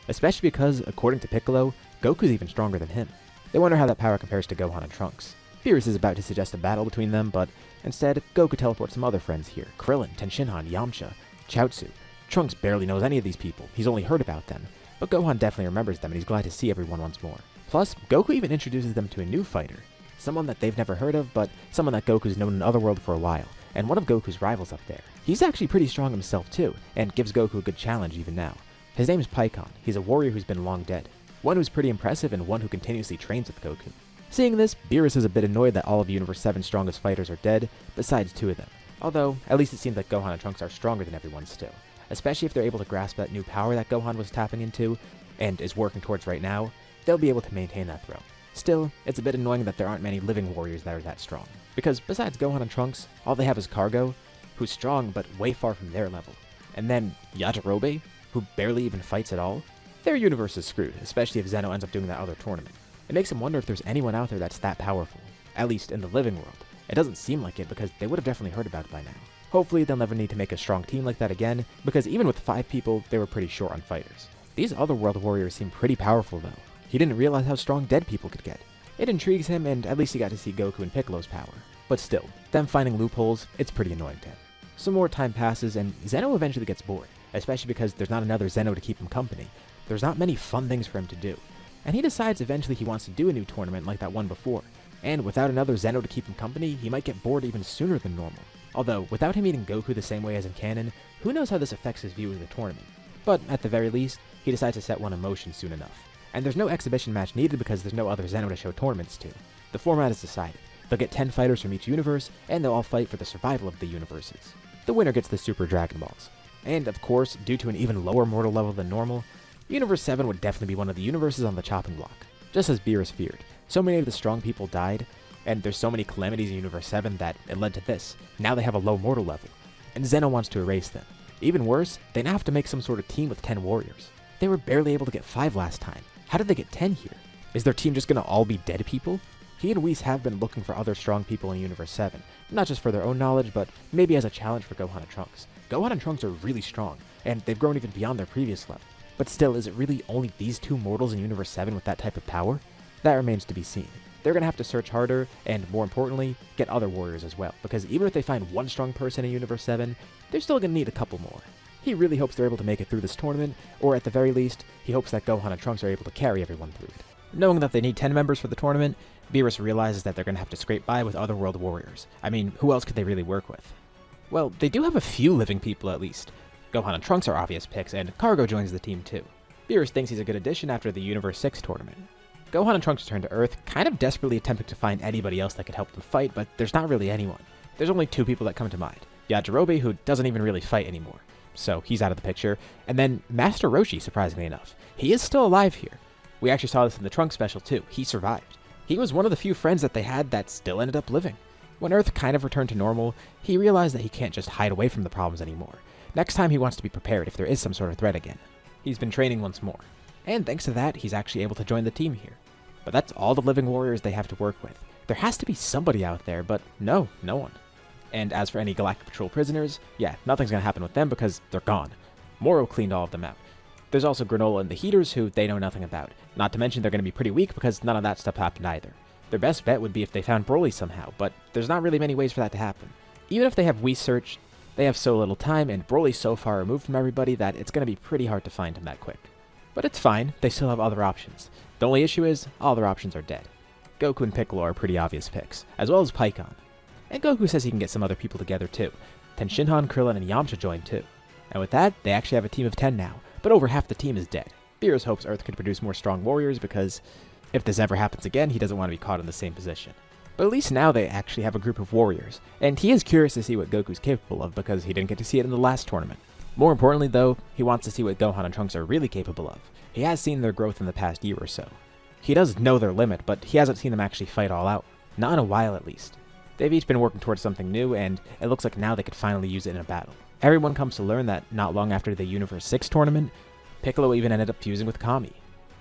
Especially because, according to Piccolo, Goku's even stronger than him. They wonder how that power compares to Gohan and Trunks. Beerus is about to suggest a battle between them, but instead, Goku teleports some other friends here. Krillin, Tenshinhan, Yamcha, Chaozu. Trunks barely knows any of these people, he's only heard about them, but Gohan definitely remembers them and he's glad to see everyone once more. Plus, Goku even introduces them to a new fighter. Someone that they've never heard of, but someone that Goku's known in Otherworld for a while, and one of Goku's rivals up there. He's actually pretty strong himself too, and gives Goku a good challenge even now. His name's Pikkon. He's a warrior who's been long dead. One who's pretty impressive and one who continuously trains with Goku. Seeing this, Beerus is a bit annoyed that all of Universe 7's strongest fighters are dead, besides 2 of them. Although, at least it seems like Gohan and Trunks are stronger than everyone still. Especially if they're able to grasp that new power that Gohan was tapping into, and is working towards right now, they'll be able to maintain that throne. Still, it's a bit annoying that there aren't many living warriors that are that strong. Because besides Gohan and Trunks, all they have is Cargo, who's strong but way far from their level. And then Yajirobe, who barely even fights at all. Their universe is screwed, especially if Zeno ends up doing that other tournament. It makes him wonder if there's anyone out there that's that powerful, at least in the living world. It doesn't seem like it because they would have definitely heard about it by now. Hopefully they'll never need to make a strong team like that again, because even with 5 people, they were pretty short on fighters. These other world warriors seem pretty powerful though. He didn't realize how strong dead people could get. It intrigues him, and at least he got to see Goku and Piccolo's power. But still, them finding loopholes, it's pretty annoying to him. Some more time passes, and Zeno eventually gets bored, especially because there's not another Zeno to keep him company. There's not many fun things for him to do. And he decides eventually he wants to do a new tournament like that one before. And without another Zeno to keep him company, he might get bored even sooner than normal. Although, without him eating Goku the same way as in canon, who knows how this affects his view of the tournament. But at the very least, he decides to set one in motion soon enough. And there's no exhibition match needed because there's no other Zeno to show tournaments to. The format is decided. They'll get 10 fighters from each universe, and they'll all fight for the survival of the universes. The winner gets the Super Dragon Balls. And of course, due to an even lower mortal level than normal, Universe 7 would definitely be one of the universes on the chopping block. Just as Beerus feared. So many of the strong people died, and there's so many calamities in Universe 7 that it led to this. Now they have a low mortal level, and Zeno wants to erase them. Even worse, they now have to make some sort of team with 10 warriors. They were barely able to get 5 last time. How did they get 10 here? Is their team just gonna all be dead people? He and Whis have been looking for other strong people in Universe 7, not just for their own knowledge, but maybe as a challenge for Gohan and Trunks. Gohan and Trunks are really strong, and they've grown even beyond their previous level. But still, is it really only these 2 mortals in Universe 7 with that type of power? That remains to be seen. They're gonna have to search harder, and more importantly, get other warriors as well, because even if they find one strong person in Universe 7, they're still gonna need a couple more. He really hopes they're able to make it through this tournament, or at the very least, he hopes that Gohan and Trunks are able to carry everyone through it. Knowing that they need 10 members for the tournament, Beerus realizes that they're going to have to scrape by with other world warriors. I mean, who else could they really work with? Well, they do have a few living people at least. Gohan and Trunks are obvious picks, and Cargo joins the team too. Beerus thinks he's a good addition after the Universe 6 tournament. Gohan and Trunks return to Earth, kind of desperately attempting to find anybody else that could help them fight, but there's not really anyone. There's only 2 people that come to mind. Yajirobe, who doesn't even really fight anymore, so he's out of the picture, and then Master Roshi, surprisingly enough. He is still alive here. We actually saw this in the Trunks special too. He survived. He was one of the few friends that they had that still ended up living. When Earth kind of returned to normal, he realized that he can't just hide away from the problems anymore. Next time he wants to be prepared if there is some sort of threat again. He's been training once more, and thanks to that, he's actually able to join the team here. But that's all the living warriors they have to work with. There has to be somebody out there, but no one. And as for any Galactic Patrol prisoners, yeah, nothing's gonna happen with them because they're gone. Moro cleaned all of them out. There's also Granola and the Heaters, who they know nothing about. Not to mention they're going to be pretty weak because none of that stuff happened either. Their best bet would be if they found Broly somehow, but there's not really many ways for that to happen. Even if they have Whis search, they have so little time, and Broly's so far removed from everybody that it's going to be pretty hard to find him that quick. But it's fine, they still have other options. The only issue is, all their options are dead. Goku and Piccolo are pretty obvious picks, as well as Pikkon. And Goku says he can get some other people together too. Tenshinhan, Krillin, and Yamcha join too. And with that, they actually have a team of 10 now, but over half the team is dead. Beerus hopes Earth could produce more strong warriors because if this ever happens again, he doesn't want to be caught in the same position. But at least now they actually have a group of warriors, and he is curious to see what Goku's capable of because he didn't get to see it in the last tournament. More importantly though, he wants to see what Gohan and Trunks are really capable of. He has seen their growth in the past year or so. He does know their limit, but he hasn't seen them actually fight all out. Not in a while at least. They've each been working towards something new, and it looks like now they could finally use it in a battle. Everyone comes to learn that not long after the Universe 6 tournament, Piccolo even ended up fusing with Kami.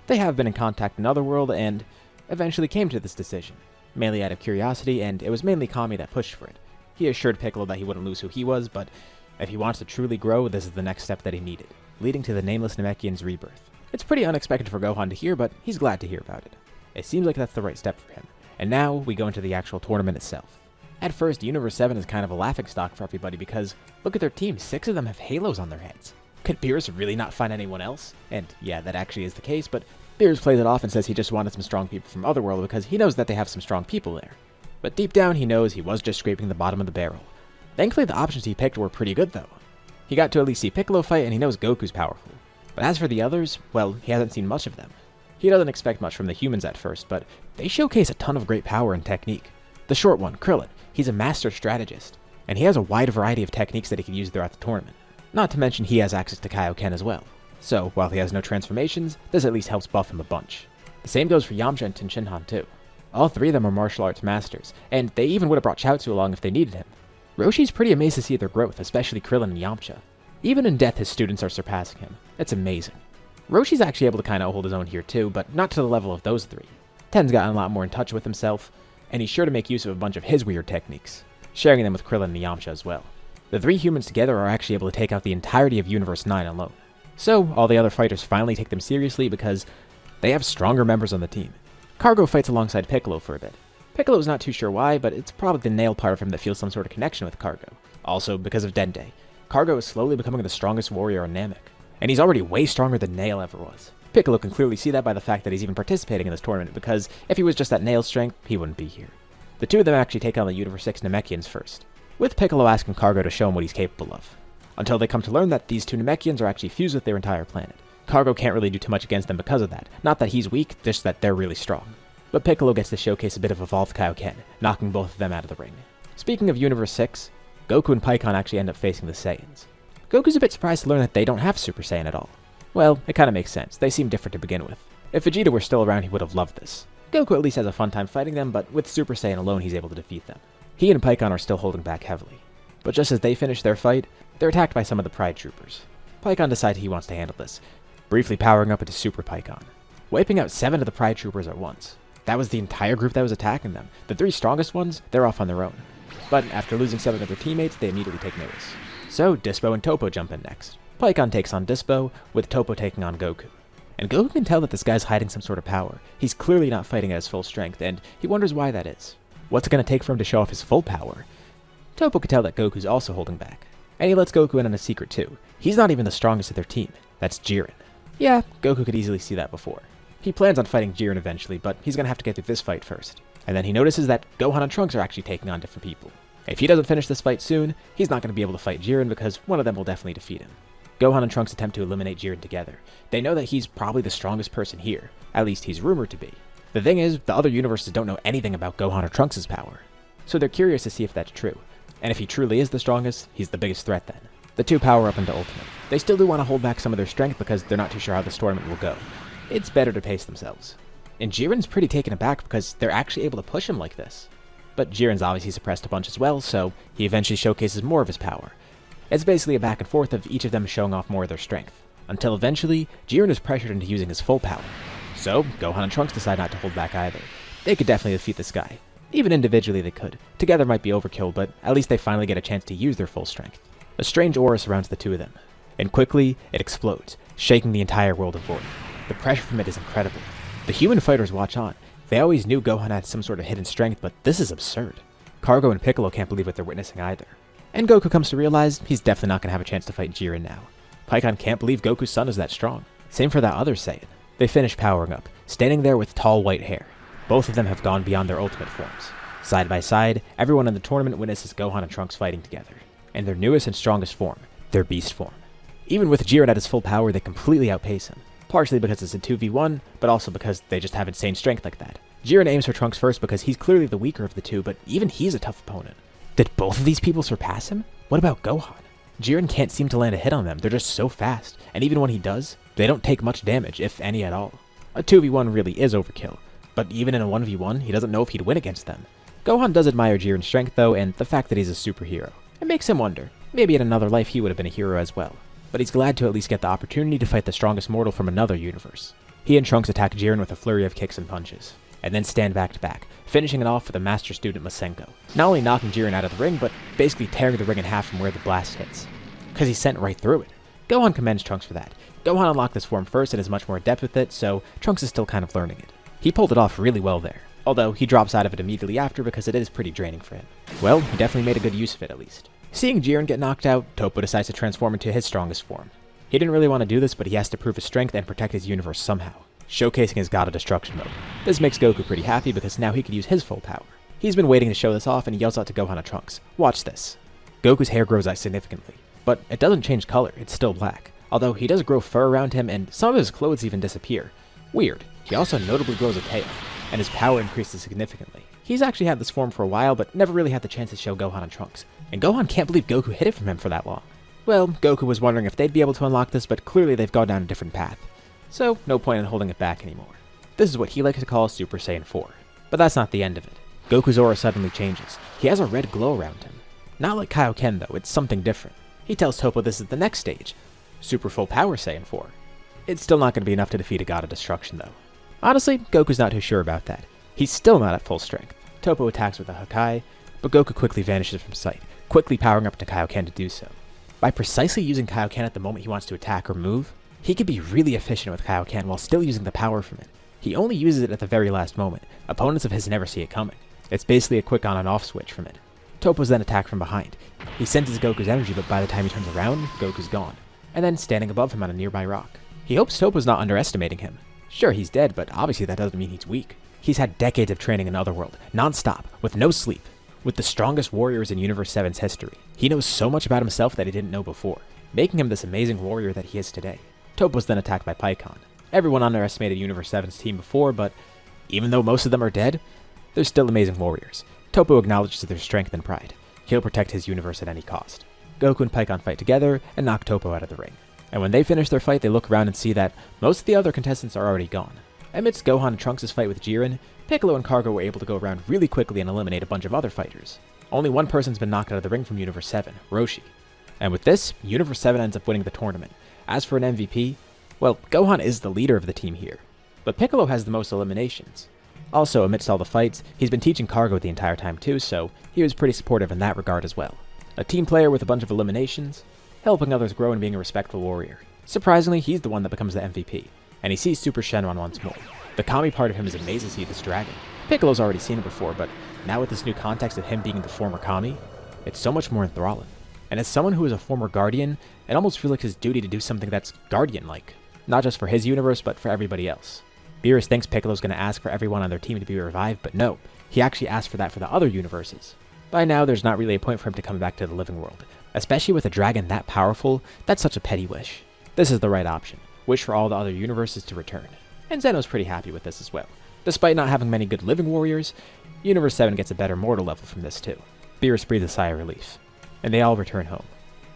They have been in contact in Otherworld and eventually came to this decision, mainly out of curiosity, and it was mainly Kami that pushed for it. He assured Piccolo that he wouldn't lose who he was, but if he wants to truly grow, this is the next step that he needed, leading to the Nameless Namekian's rebirth. It's pretty unexpected for Gohan to hear, but he's glad to hear about it. It seems like that's the right step for him. And now we go into the actual tournament itself. At first, Universe 7 is kind of a laughingstock for everybody because look at their team, 6 of them have halos on their heads. Could Beerus really not find anyone else? And yeah, that actually is the case, but Beerus plays it off and says he just wanted some strong people from Otherworld because he knows that they have some strong people there. But deep down he knows he was just scraping the bottom of the barrel. Thankfully the options he picked were pretty good though. He got to at least see Piccolo fight and he knows Goku's powerful. But as for the others, well, he hasn't seen much of them. He doesn't expect much from the humans at first, but they showcase a ton of great power and technique. The short one, Krillin, he's a master strategist, and he has a wide variety of techniques that he can use throughout the tournament. Not to mention he has access to Kaioken as well. So, while he has no transformations, this at least helps buff him a bunch. The same goes for Yamcha and Tenshinhan too. All 3 of them are martial arts masters, and they even would have brought Chaozu along if they needed him. Roshi's pretty amazed to see their growth, especially Krillin and Yamcha. Even in death, his students are surpassing him. It's amazing. Roshi's actually able to kind of hold his own here too, but not to the level of those 3. Ten's gotten a lot more in touch with himself, and he's sure to make use of a bunch of his weird techniques, sharing them with Krillin and Yamcha as well. The 3 humans together are actually able to take out the entirety of Universe 9 alone. So, all the other fighters finally take them seriously because they have stronger members on the team. Cargo fights alongside Piccolo for a bit. Piccolo's not too sure why, but it's probably the Nail part of him that feels some sort of connection with Cargo. Also, because of Dende. Cargo is slowly becoming the strongest warrior on Namek, and he's already way stronger than Nail ever was. Piccolo can clearly see that by the fact that he's even participating in this tournament, because if he was just at Nail's strength, he wouldn't be here. The 2 of them actually take on the Universe 6 Namekians first, with Piccolo asking Cargo to show him what he's capable of. Until they come to learn that these 2 Namekians are actually fused with their entire planet. Cargo can't really do too much against them because of that. Not that he's weak, just that they're really strong. But Piccolo gets to showcase a bit of evolved Kaioken, knocking both of them out of the ring. Speaking of Universe 6, Goku and Pikkon actually end up facing the Saiyans. Goku's a bit surprised to learn that they don't have Super Saiyan at all. Well, it kinda makes sense, they seem different to begin with. If Vegeta were still around, he would have loved this. Goku at least has a fun time fighting them, but with Super Saiyan alone he's able to defeat them. He and Pikkon are still holding back heavily. But just as they finish their fight, they're attacked by some of the Pride Troopers. Pikkon decides he wants to handle this, briefly powering up into Super Pikkon, wiping out 7 of the Pride Troopers at once. That was the entire group that was attacking them. The 3 strongest ones, they're off on their own. But after losing 7 of their teammates, they immediately take notice. So Dispo and Toppo jump in next. Pikkon takes on Dispo, with Toppo taking on Goku. And Goku can tell that this guy's hiding some sort of power. He's clearly not fighting at his full strength, and he wonders why that is. What's it going to take for him to show off his full power? Toppo can tell that Goku's also holding back. And he lets Goku in on a secret too. He's not even the strongest of their team. That's Jiren. Yeah, Goku could easily see that before. He plans on fighting Jiren eventually, but he's going to have to get through this fight first. And then he notices that Gohan and Trunks are actually taking on different people. If he doesn't finish this fight soon, he's not going to be able to fight Jiren because one of them will definitely defeat him. Gohan and Trunks attempt to eliminate Jiren together. They know that he's probably the strongest person here. At least he's rumored to be. The thing is, the other universes don't know anything about Gohan or Trunks' power. So they're curious to see if that's true. And if he truly is the strongest, he's the biggest threat then. The 2 power up into Ultimate. They still do want to hold back some of their strength because they're not too sure how this tournament will go. It's better to pace themselves. And Jiren's pretty taken aback because they're actually able to push him like this. But Jiren's obviously suppressed a bunch as well, so he eventually showcases more of his power. It's basically a back and forth of each of them showing off more of their strength, until eventually, Jiren is pressured into using his full power. So, Gohan and Trunks decide not to hold back either. They could definitely defeat this guy. Even individually they could. Together might be overkill, but at least they finally get a chance to use their full strength. A strange aura surrounds the 2 of them, and quickly, it explodes, shaking the entire world of Void. The pressure from it is incredible. The human fighters watch on. They always knew Gohan had some sort of hidden strength, but this is absurd. Cargo and Piccolo can't believe what they're witnessing either. And Goku comes to realize he's definitely not going to have a chance to fight Jiren now. Pikkon can't believe Goku's son is that strong. Same for that other Saiyan. They finish powering up, standing there with tall white hair. Both of them have gone beyond their ultimate forms. Side by side, everyone in the tournament witnesses Gohan and Trunks fighting together. and their newest and strongest form, their beast form. Even with Jiren at his full power, they completely outpace him, partially because it's a 2v1, but also because they just have insane strength like that. Jiren aims for Trunks first because he's clearly the weaker of the two, but even he's a tough opponent. Did both of these people surpass him? What about Gohan? Jiren can't seem to land a hit on them, they're just so fast, and even when he does, they don't take much damage, if any at all. A 2v1 really is overkill, but even in a 1v1, he doesn't know if he'd win against them. Gohan does admire Jiren's strength though, and the fact that he's a superhero. It makes him wonder, maybe in another life he would have been a hero as well. But he's glad to at least get the opportunity to fight the strongest mortal from another universe. He and Trunks attack Jiren with a flurry of kicks and punches, and then stand back to back, finishing it off with a master student Masenko. Not only knocking Jiren out of the ring, but basically tearing the ring in half from where the blast hits, because he sent right through it. Gohan commends Trunks for that. Gohan unlocked this form first and is much more adept with it, so Trunks is still kind of learning it. He pulled it off really well there, although he drops out of it immediately after because it is pretty draining for him. Well, he definitely made a good use of it at least. Seeing Jiren get knocked out, Toppo decides to transform into his strongest form. He didn't really want to do this, but he has to prove his strength and protect his universe somehow, showcasing his God of Destruction mode. This makes Goku pretty happy because now he could use his full power. He's been waiting to show this off and he yells out to Gohan and Trunks, "Watch this." Goku's hair grows out significantly, but it doesn't change color, it's still black. Although he does grow fur around him and some of his clothes even disappear. Weird. He also notably grows a tail, and his power increases significantly. He's actually had this form for a while, but never really had the chance to show Gohan and Trunks, and Gohan can't believe Goku hid it from him for that long. Well, Goku was wondering if they'd be able to unlock this, but clearly they've gone down a different path, so no point in holding it back anymore. This is what he likes to call Super Saiyan 4. But that's not the end of it. Goku's aura suddenly changes. He has a red glow around him. Not like Kaioken though, it's something different. He tells Toppo this is the next stage, Super Full Power Saiyan 4. It's still not going to be enough to defeat a God of Destruction though. Honestly, Goku's not too sure about that. He's still not at full strength. Toppo attacks with a Hakai, but Goku quickly vanishes from sight, quickly powering up to Kaioken to do so. By precisely using Kaioken at the moment he wants to attack or move, he can be really efficient with Kaioken while still using the power from it. He only uses it at the very last moment. Opponents of his never see it coming. It's basically a quick on and off switch from it. Toppo's then attacked from behind. He senses Goku's energy, but by the time he turns around, Goku's gone, and then standing above him on a nearby rock. He hopes Toppo's not underestimating him. Sure, he's dead, but obviously that doesn't mean he's weak. He's had decades of training in Otherworld, non-stop, with no sleep, with the strongest warriors in Universe 7's history. He knows so much about himself that he didn't know before, making him this amazing warrior that he is today. Toppo's then attacked by Pikkon. Everyone underestimated Universe 7's team before, but even though most of them are dead, they're still amazing warriors. Toppo acknowledges their strength and pride. He'll protect his universe at any cost. Goku and Pikkon fight together and knock Toppo out of the ring. And when they finish their fight, they look around and see that most of the other contestants are already gone. Amidst Gohan and Trunks' fight with Jiren, Piccolo and Kargo were able to go around really quickly and eliminate a bunch of other fighters. Only one person's been knocked out of the ring from Universe 7, Roshi. And with this, Universe 7 ends up winning the tournament. As for an MVP, well, Gohan is the leader of the team here, but Piccolo has the most eliminations. Also, amidst all the fights, he's been teaching Kargo the entire time too, so he was pretty supportive in that regard as well. A team player with a bunch of eliminations, helping others grow and being a respectful warrior. Surprisingly, he's the one that becomes the MVP, and he sees Super Shenron once more. The Kami part of him is amazed to see this dragon. Piccolo's already seen it before, but now with this new context of him being the former Kami, it's so much more enthralling. And as someone who is a former Guardian, it almost feels like his duty to do something that's Guardian-like. Not just for his universe, but for everybody else. Beerus thinks Piccolo's going to ask for everyone on their team to be revived, but no, he actually asked for that for the other universes. By now, there's not really a point for him to come back to the living world. Especially with a dragon that powerful, that's such a petty wish. This is the right option. Wish for all the other universes to return. And Zeno's pretty happy with this as well. Despite not having many good living warriors, Universe 7 gets a better mortal level from this too. Beerus breathes a sigh of relief. And they all return home.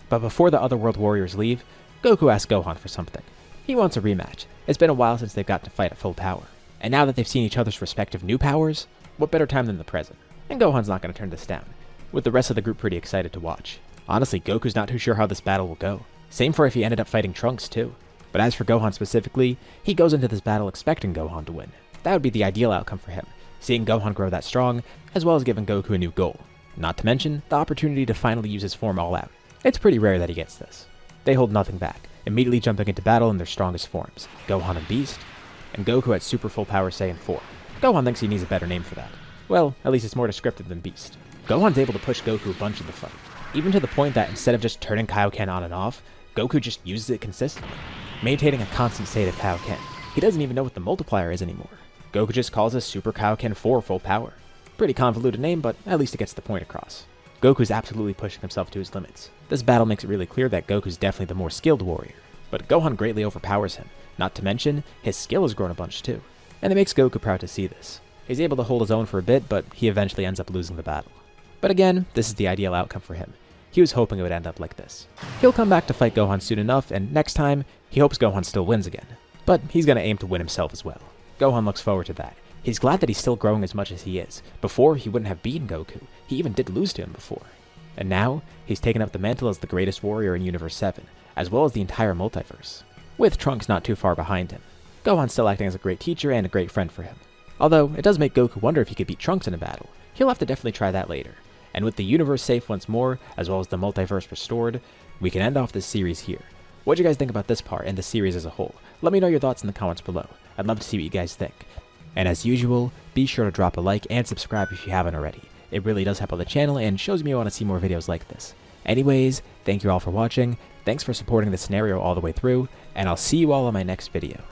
But before the Otherworld warriors leave, Goku asks Gohan for something. He wants a rematch. It's been a while since they've got to fight at full power. And now that they've seen each other's respective new powers, what better time than the present? And Gohan's not going to turn this down, with the rest of the group pretty excited to watch. Honestly, Goku's not too sure how this battle will go. Same for if he ended up fighting Trunks too. But as for Gohan specifically, he goes into this battle expecting Gohan to win. That would be the ideal outcome for him, seeing Gohan grow that strong, as well as giving Goku a new goal. Not to mention, the opportunity to finally use his form all out. It's pretty rare that he gets this. They hold nothing back, immediately jumping into battle in their strongest forms, Gohan and Beast, and Goku at Super Full Power Saiyan 4. Gohan thinks he needs a better name for that. Well, at least it's more descriptive than Beast. Gohan's able to push Goku a bunch in the fight, even to the point that instead of just turning Kaioken on and off, Goku just uses it consistently, maintaining a constant state of Kaioken. He doesn't even know what the multiplier is anymore. Goku just calls it Super Kaioken 4 Full Power. Pretty convoluted name, but at least it gets the point across. Goku's absolutely pushing himself to his limits. This battle makes it really clear that Goku's definitely the more skilled warrior, but Gohan greatly overpowers him, not to mention, his skill has grown a bunch too, and it makes Goku proud to see this. He's able to hold his own for a bit, but he eventually ends up losing the battle. But again, this is the ideal outcome for him. He was hoping it would end up like this. He'll come back to fight Gohan soon enough, and next time, he hopes Gohan still wins again. But he's going to aim to win himself as well. Gohan looks forward to that. He's glad that he's still growing as much as he is. Before, he wouldn't have beaten Goku. He even did lose to him before. And now, he's taken up the mantle as the greatest warrior in Universe 7, as well as the entire multiverse, with Trunks not too far behind him. Gohan's still acting as a great teacher and a great friend for him. Although, it does make Goku wonder if he could beat Trunks in a battle. He'll have to definitely try that later. And with the universe safe once more, as well as the multiverse restored, we can end off this series here. What do you guys think about this part and the series as a whole? Let me know your thoughts in the comments below. I'd love to see what you guys think. And as usual, be sure to drop a like and subscribe if you haven't already. It really does help out the channel and shows me you want to see more videos like this. Anyways, thank you all for watching, thanks for supporting the scenario all the way through, and I'll see you all in my next video.